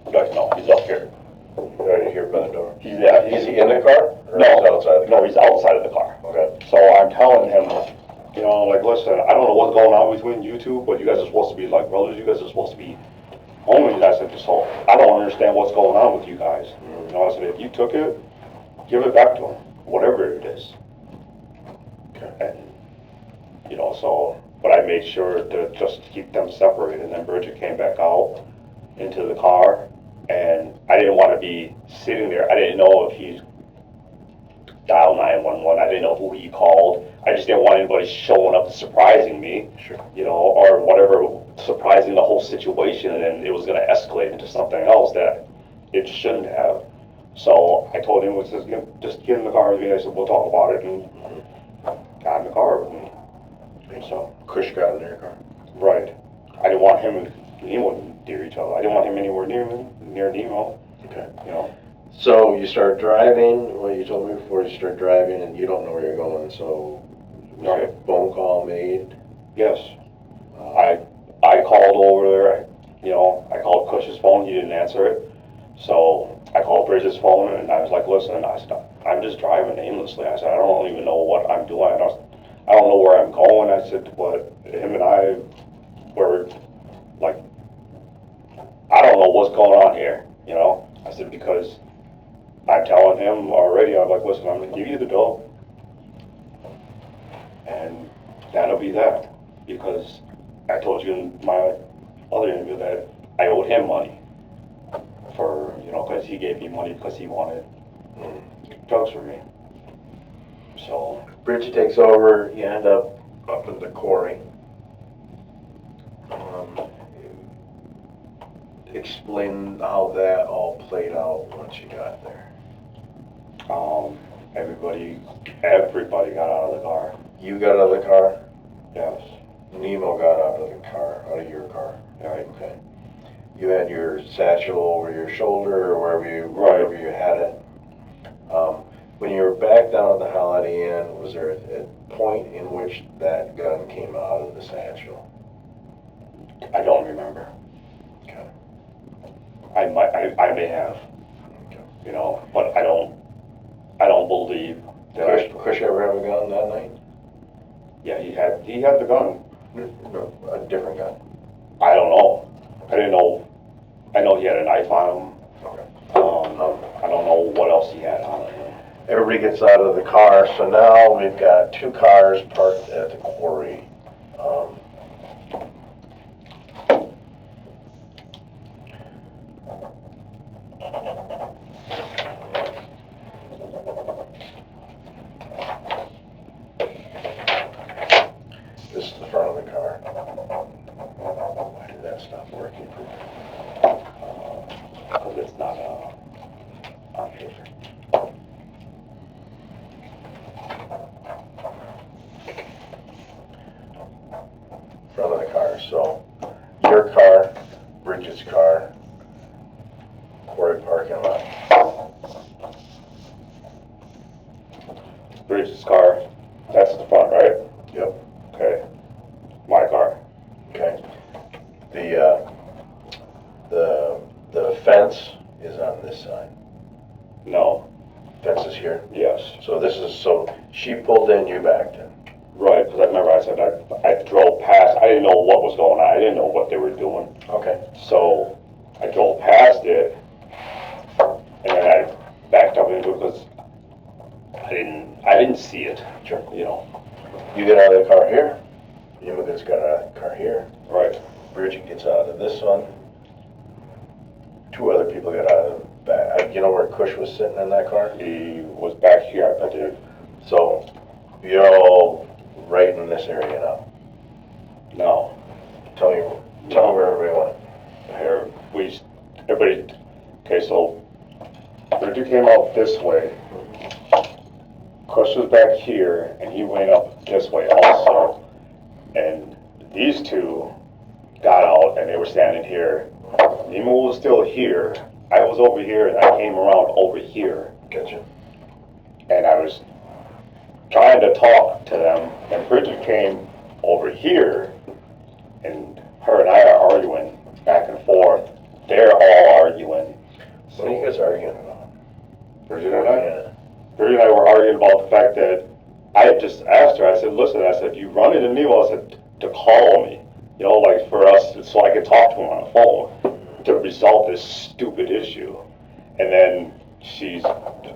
Like, no, he's up here. Right here by the door. Is he in the car? Or No, he's outside the car? No, he's outside of the car. Okay. So I'm telling him, like, listen, I don't know what's going on between you two, but you guys are supposed to be like brothers. You guys are supposed to be homies. I said, so I don't understand what's going on with you guys. I said, if you took it, give it back to him, whatever it is. Okay. And, but I made sure to just keep them separated. And then Bridget came back out into the car, And I didn't want to be sitting there. I didn't know if he dialed 911. I didn't know who he called. I just didn't want anybody showing up surprising me, Sure. you know, or whatever, surprising the whole situation, and then it was going to escalate into something else that it shouldn't have. So I told him, just get in the car with me. I said, we'll talk about it, and got in the car with me. And so Kush got in your car. Right. I didn't want him and Nemo near each other. I didn't want him anywhere near Nemo. Okay. You know. So you start driving. Well, you told me before you start driving, and you don't know where you're going. So was Right. a phone call made? Yes. I called over there. You know, I called Cush's phone. He didn't answer it. So I called Bridget's phone, and I was like, listen, I said, I'm just driving aimlessly. I said, I don't even know what I'm doing. I don't know where I'm going. I said, but him and I were like, I don't know what's going on here, you know? I said, because I'm telling him already, I'm like, listen, I'm gonna give you the bill, and that'll be that. Because I told you in my other interview that I owed him money for, you know, because he gave me money because he wanted drugs from me. So Bridget takes over. You end up in the quarry. Explain how that all played out once you got there. everybody got out of the car. You got out of the car? Yes. Nemo got out of the car, out of your car. Right. Okay. You had your satchel over your shoulder or wherever you had it. When you were back down at the Holiday Inn, was there a point in which that gun came out of the satchel? I don't remember. Okay. I may have, Okay. you know, but I don't believe that. Kush ever have a gun that night? Yeah, he had the gun. No, a different gun. I don't know. I didn't know. I know he had a knife on him. Okay. I don't know what else he had on him. Everybody gets out of the car, so now we've got two cars parked at the quarry. This is the front of the car. Why did that stop working? Because it's not on paper. Front of the car. So your car, Bridget's car, quarry parking lot. Bridget's car. That's the front, right? Yep. Okay. My car. Okay. The fence is on this side. No. Fence is here. Yes. So she pulled in, you backed in. Right, because I remember I said I drove past. I didn't know what was going on. I didn't know what they were doing. Okay. So I drove past it, and then I backed up into it because I didn't see it. Sure. You know. You get out of the car here. Immigrants got out of the car here. Right. Bridget gets out of this one. Two other people got out of the back. You know where Kush was sitting in that car? He was back here, I believe. So you're all right in this area now. No. Tell me where everybody went. Here, everybody, okay, so Bridget came out this way. Kush was back here, and he went up this way also. And these two got out, and they were standing here. Nemo was still here. I was over here, and I came around over here. Gotcha. And I was trying to talk to them, and Bridget came over here, and her and I are arguing back and forth. They're all arguing. What are you guys arguing about? Bridget and I? Bridget and I were arguing about the fact that I had just asked her, I said, listen, I said, you run into Nemo, I said, to call me, you know, like for us, so I could talk to him on the phone to resolve this stupid issue. And then she's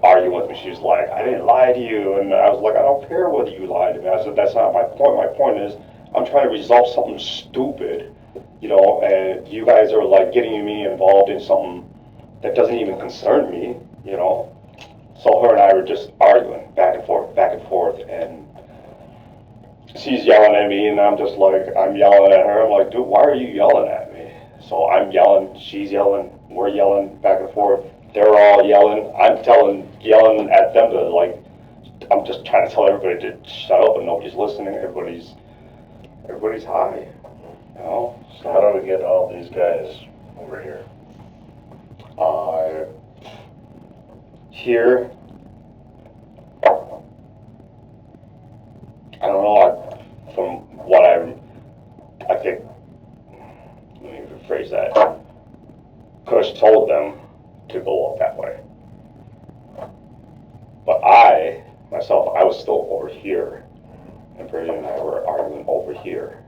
arguing with me. She's like, I didn't lie to you. And I was like, I don't care whether you lied to me. I said, that's not my point. My point is, I'm trying to resolve something stupid, you know, and you guys are like getting me involved in something that doesn't even concern me, you know? So her and I were just arguing back and forth, and she's yelling at me, and I'm just like, I'm yelling at her. I'm like, dude, why are you yelling at me? So I'm yelling, she's yelling, we're yelling back and forth. They're all yelling. I'm yelling at them to like, I'm just trying to tell everybody to shut up, and nobody's listening. Everybody's high, you know? So, How do we get all these guys over here? Here, I don't know, from what I think, let me rephrase that. Kush told them to go up that way. But I was still over here, and Bridget and I were arguing over here.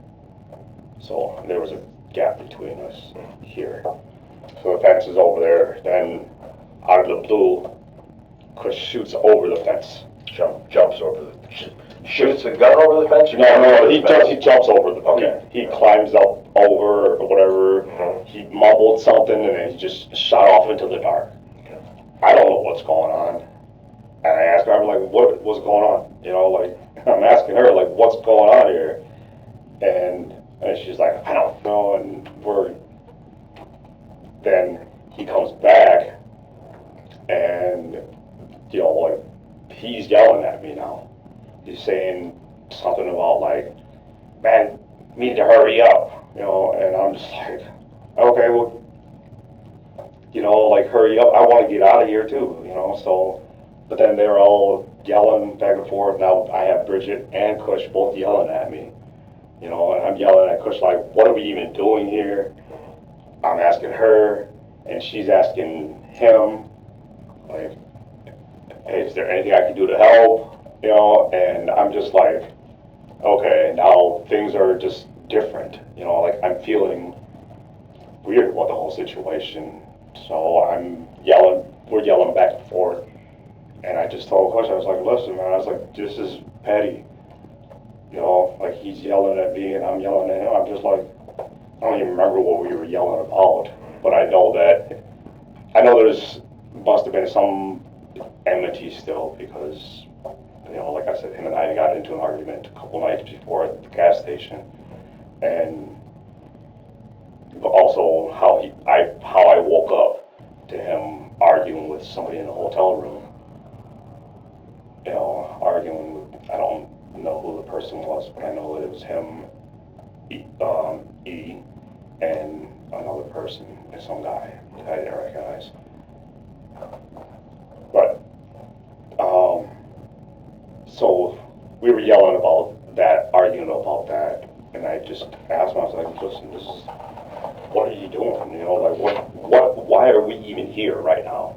So there was a gap between us here. So the fence is over there, then out of the blue, Kush shoots over the fence. Jumps over the, shoots a gun over the fence? No, he jumps over the, Okay. he climbs up over or whatever. Mhm. He mumbled something and then he just shot off into the dark. Okay. I don't know what's going on. And I asked her, I'm like, what's going on? You know, like, I'm asking her, like, what's going on here? And she's like, I don't know. And then he comes back and, you know, like, he's yelling at me now. He's saying something about like, man, we need to hurry up, you know, and I'm just like, okay, well, you know, like, hurry up, I want to get out of here too, you know, so, but then they're all yelling back and forth. Now I have Bridget and Kush both yelling at me, you know, and I'm yelling at Kush like, what are we even doing here? I'm asking her, and she's asking him, like, hey, is there anything I can do to help? You know, and I'm just like, okay, now things are just different. You know, like, I'm feeling weird about the whole situation. So I'm yelling, we're yelling back and forth. And I just told Kush, I was like, listen, man, I was like, this is petty. You know, like, he's yelling at me and I'm yelling at him. I'm just like, I don't even remember what we were yelling about. But I know there's must have been some enmity still, because, you know, like I said, him and I got into an argument a couple nights before at the gas station, and also how I woke up to him arguing with somebody in the hotel room. You know, arguing with, I don't know who the person was, but I know that it was him, E, and another person, some guy that I didn't recognize. But, so we were yelling about that, arguing about that, and I just asked him, I was like, listen, what are you doing? You know, like, why are we even here right now?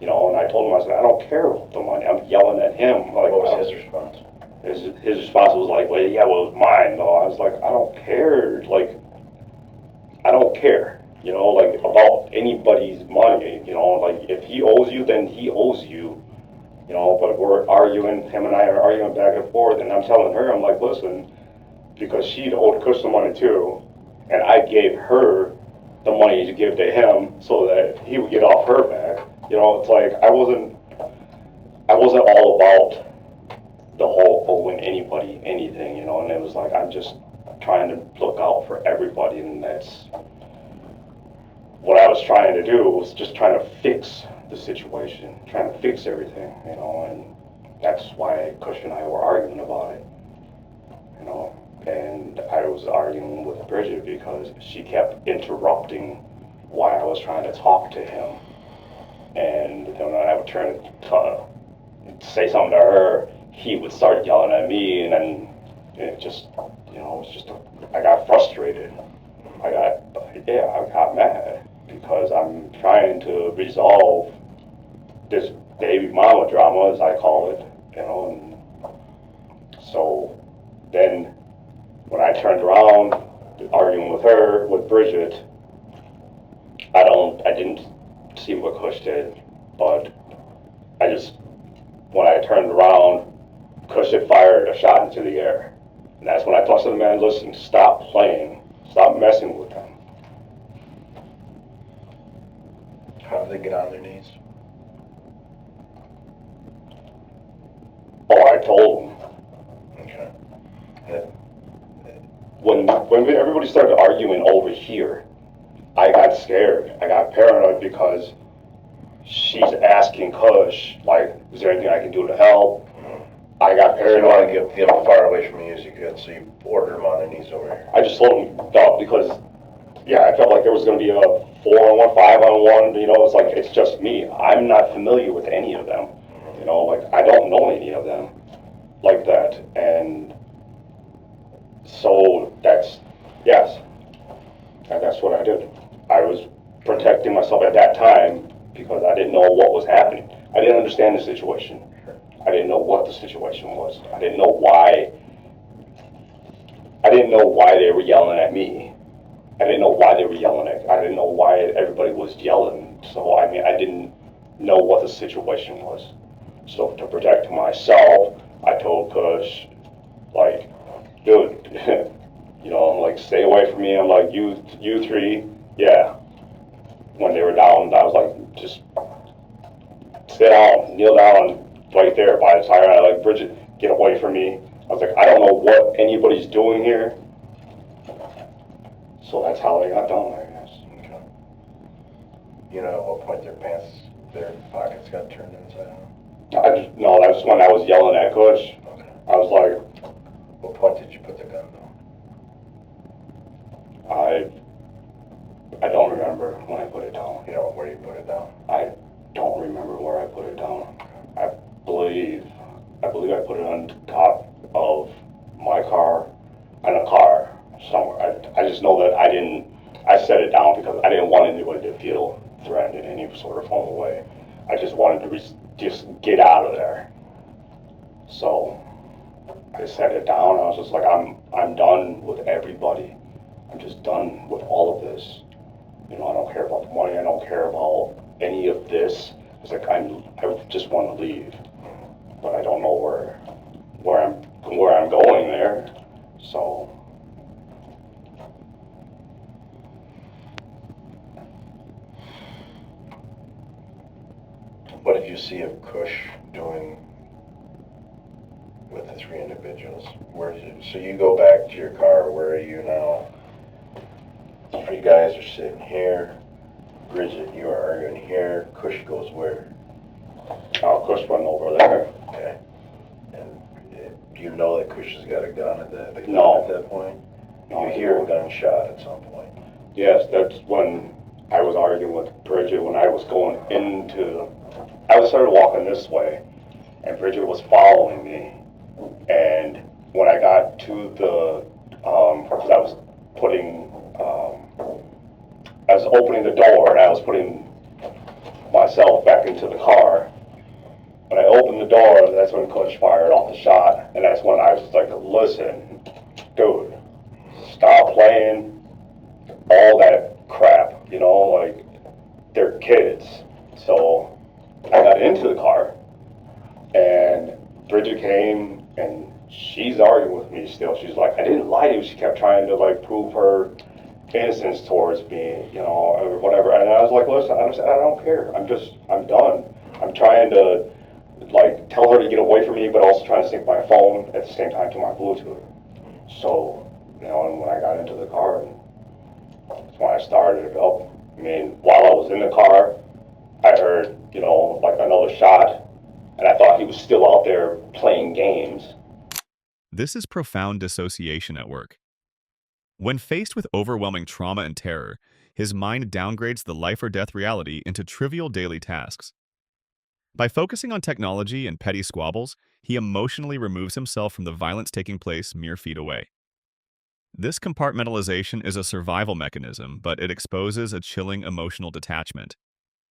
You know, and I told him, I said, I don't care about the money. I'm yelling at him. Like, What was his response? His response was like, well, yeah, well, it was mine, though. I was like, I don't care. Like, I don't care, you know, like, about anybody's money. You know, like, if he owes you, then he owes you. You know, but we're arguing, him and I are arguing back and forth, and I'm telling her, I'm like, listen, because she'd owed Kush the money too, and I gave her the money to give to him so that he would get off her back. You know, it's like, I wasn't all about the whole owing anybody anything, you know, and it was like, I'm just trying to look out for everybody, and that's what I was trying to do, was just trying to fix the situation, trying to fix everything, you know, and that's why Kush and I were arguing about it, you know, and I was arguing with Bridget because she kept interrupting while I was trying to talk to him, and then when I would turn to say something to her, he would start yelling at me, and then it just, you know, it was just, I got frustrated, I got mad, because I'm trying to resolve this baby mama drama, as I call it, you know, and so then when I turned around, arguing with Bridget, I didn't see what Kush did, but when I turned around, Kush had fired a shot into the air, and that's when I thought to the man, listen, stop playing, stop messing with them. did they get on their knees? Oh, I told them. Okay. Yeah. When everybody started arguing over here, I got scared. I got paranoid because she's asking Kush, like, is there anything I can do to help? I got So you want to paranoid. get them far away from you as you could, so you ordered them on their knees over here. I just told him, no, because, yeah, I felt like there was going to be a 4-on-1, 5-on-1, you know, it's like, it's just me. I'm not familiar with any of them, you know, like, I don't know any of them like that, and so that's, yes, and that's what I did. I was protecting myself at that time because I didn't know what was happening. I didn't understand the situation. I didn't know what the situation was. I didn't know why they were yelling at me. I didn't know why they were yelling at me. I didn't know why everybody was yelling. So, I mean, I didn't know what the situation was. So, to protect myself, I told Kush, like, dude, you know, I'm like, stay away from me. I'm like, you three, yeah. When they were down, I was like, just sit down, kneel down right there by the tire. I like, Bridget, get away from me. I was like, I don't know what anybody's doing here. So that's how they got down, I guess. Okay. You know at what point their pockets got turned inside out? No, that's when I was yelling at Kush. Okay. I was like, What point did you put the gun down? I don't remember when I put it down. You know, where you put it down? I don't remember where I put it down. I believe I put it on top of my car, in a car somewhere. I just know that I set it down because I didn't want anybody to feel threatened in any sort of form of way. I just wanted to just get out of there. So I set it down. I was just like, I'm done with everybody. I'm just done with all of this. You know, I don't care about the money. I don't care about any of this. It's like I just want to leave, but I don't know where I'm going there. So What did you see of Kush doing with the three individuals? So you go back to your car, where are you now? Three guys are sitting here. Bridget, you are arguing here. Kush goes where? Kush went over there. Okay. And do you know that Kush has got a gun at that point? No, You hear a gunshot at some point. yes, that's when I was arguing with Bridget when I was going I started walking this way, and Bridget was following me. And when I got to the, because I was opening the door and I was putting myself back into the car. When I opened the door, that's when Kush fired off the shot, and that's when I was like, listen, dude, stop playing all that crap, you know, like, they're kids. So I got into the car, and Bridget came, and she's arguing with me still. She's like, I didn't lie to you. She kept trying to, like, prove her innocence towards me, you know, or whatever. And I was like, listen, I don't care. I'm done. I'm trying to, like, tell her to get away from me, but also trying to sync my phone at the same time to my Bluetooth. So, you know, and when I got into the car, that's when I started it up. I mean, while I was in the car, I heard, you know, like another shot, and I thought he was still out there playing games. This is profound dissociation at work. When faced with overwhelming trauma and terror, his mind downgrades the life or death reality into trivial daily tasks. By focusing on technology and petty squabbles, he emotionally removes himself from the violence taking place mere feet away. This compartmentalization is a survival mechanism, but it exposes a chilling emotional detachment.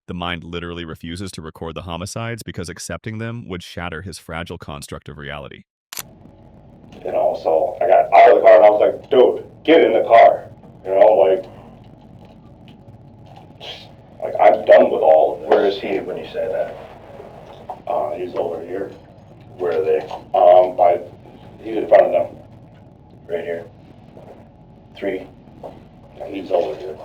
The mind literally refuses to record the homicides because accepting them would shatter his fragile construct of reality. You know, so I got out of the car and I was like, dude, get in the car. You know, like I'm done with all of this. Where is he when you say that? He's over here. Where are they? He's in front of them. Right here. Three. He's over here.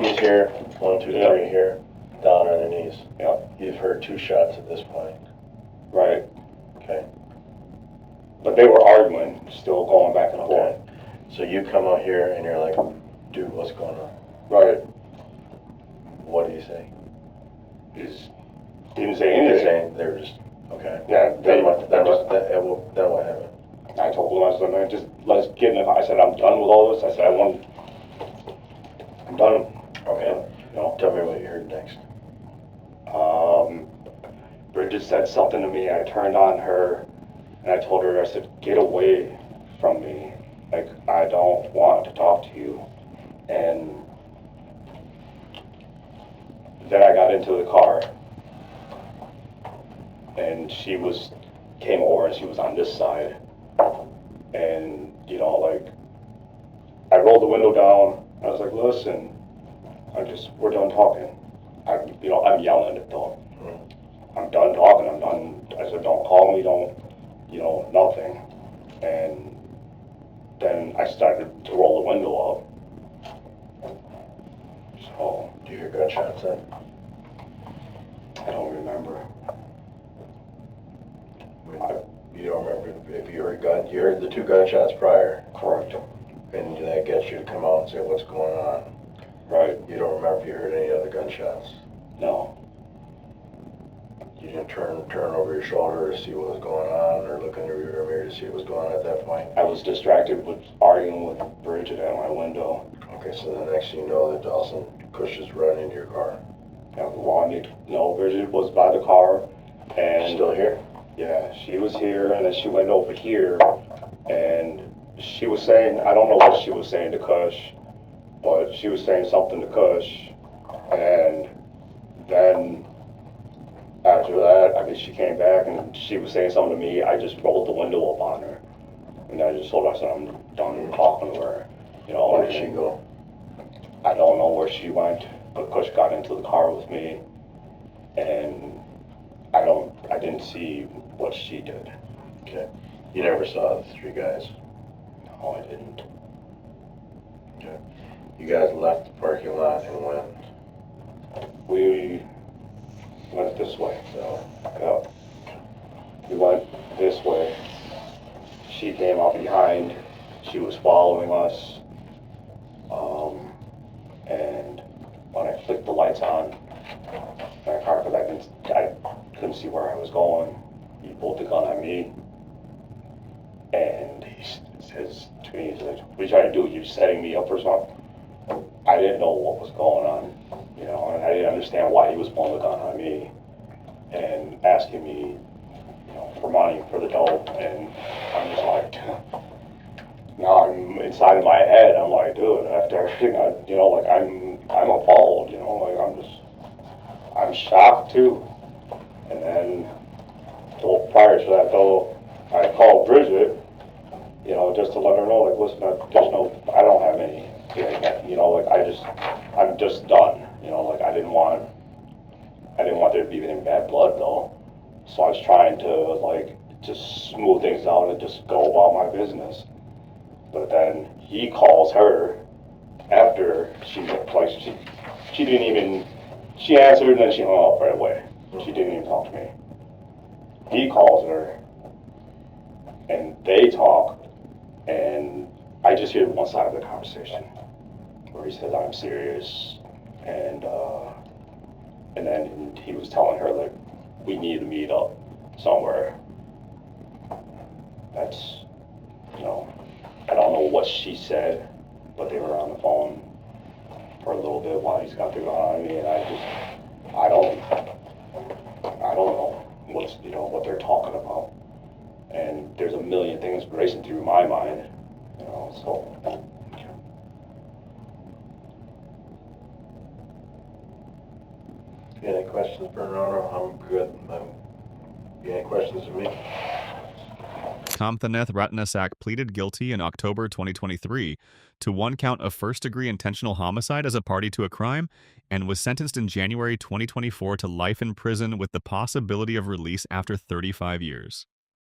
He's here. 1, 2, 3 here. Down on their knees. Yeah, You've heard 2 shots at this point. right. Okay. But they were arguing, still going back and forth. Okay. So you come out here and you're like, dude, what's going on? Right. What do you say? Just didn't say They're anything. saying they're just, okay. Yeah, Then what happened? I told them, I said, man, just let's get in it. I said, I'm done with all this. I said, I'm done. Okay. You know, Tell me what you heard next. Bridget said something to me. I turned on her and I told her, I said, get away from me. Like, I don't want to talk to you. And then I got into the car and she came over and she was on this side. And, you know, like, I rolled the window down. I was like, listen, we're done talking. I'm yelling at them. I'm done talking. I'm done. I said, don't call me. Don't, nothing. And then I started to roll the window up. So, Do you hear gunshots then? I don't remember. You don't remember if you heard the 2 gunshots prior, Correct. and that gets you to come out and say what's going on. Right. You don't remember if you heard any other gunshots. No. You didn't turn over your shoulder to see what was going on, or look in the rear mirror to see what was going on at that point. I was distracted with arguing with Bridget at my window. Okay, so the next thing you know, that Dawson pushes right into your car. Bridget was by the car, and Still here? yeah, she was here, and then she went over here, and she was saying, I don't know what she was saying to Kush, but she was saying something to Kush, and then after that, I guess she came back, and she was saying something to me. I just rolled the window up on her, and I just told her, I said, I'm done talking to her, Where did she go? I don't know where she went, but Kush got into the car with me, and I didn't see what she did. Okay. You never saw the 3 guys? No, I didn't. Okay. You guys left the parking lot and went? We went this way, so, yeah. We went this way. She came up behind. She was following us. And when I flicked the lights on my car, because I couldn't see where I was going, he pulled the gun on me. And he says to me, he's like, what are you trying to do? You setting me up or something? I didn't know what was going on, and I didn't understand why he was pulling the gun on me and asking me, for money, for the dope. And I'm just like, now I'm inside of my head. I'm like, dude, after everything, I'm appalled, I'm shocked too. And then, prior to that though, I called Bridget, just to let her know, like, listen, I don't have any, I'm just done, I didn't want there to be any bad blood though. So I was trying to, just smooth things out and just go about my business. But then he calls her after she didn't even, she answered and then she hung up right away. She didn't even talk to me. He calls her and they talk, and I just hear one side of the conversation where he says, I'm serious, and then he was telling her, like, we need to meet up somewhere. That's, I don't know what she said, but they were on the phone for a little bit while he's got the gun on me, and I don't know what they're talking about. And there's a million things racing through my mind, so. Any questions, Bernardo? I'm good. Any questions of me? Kamthaneth Ratnasak pleaded guilty in October 2023 to 1 count of first-degree intentional homicide as a party to a crime and was sentenced in January 2024 to life in prison with the possibility of release after 35 years.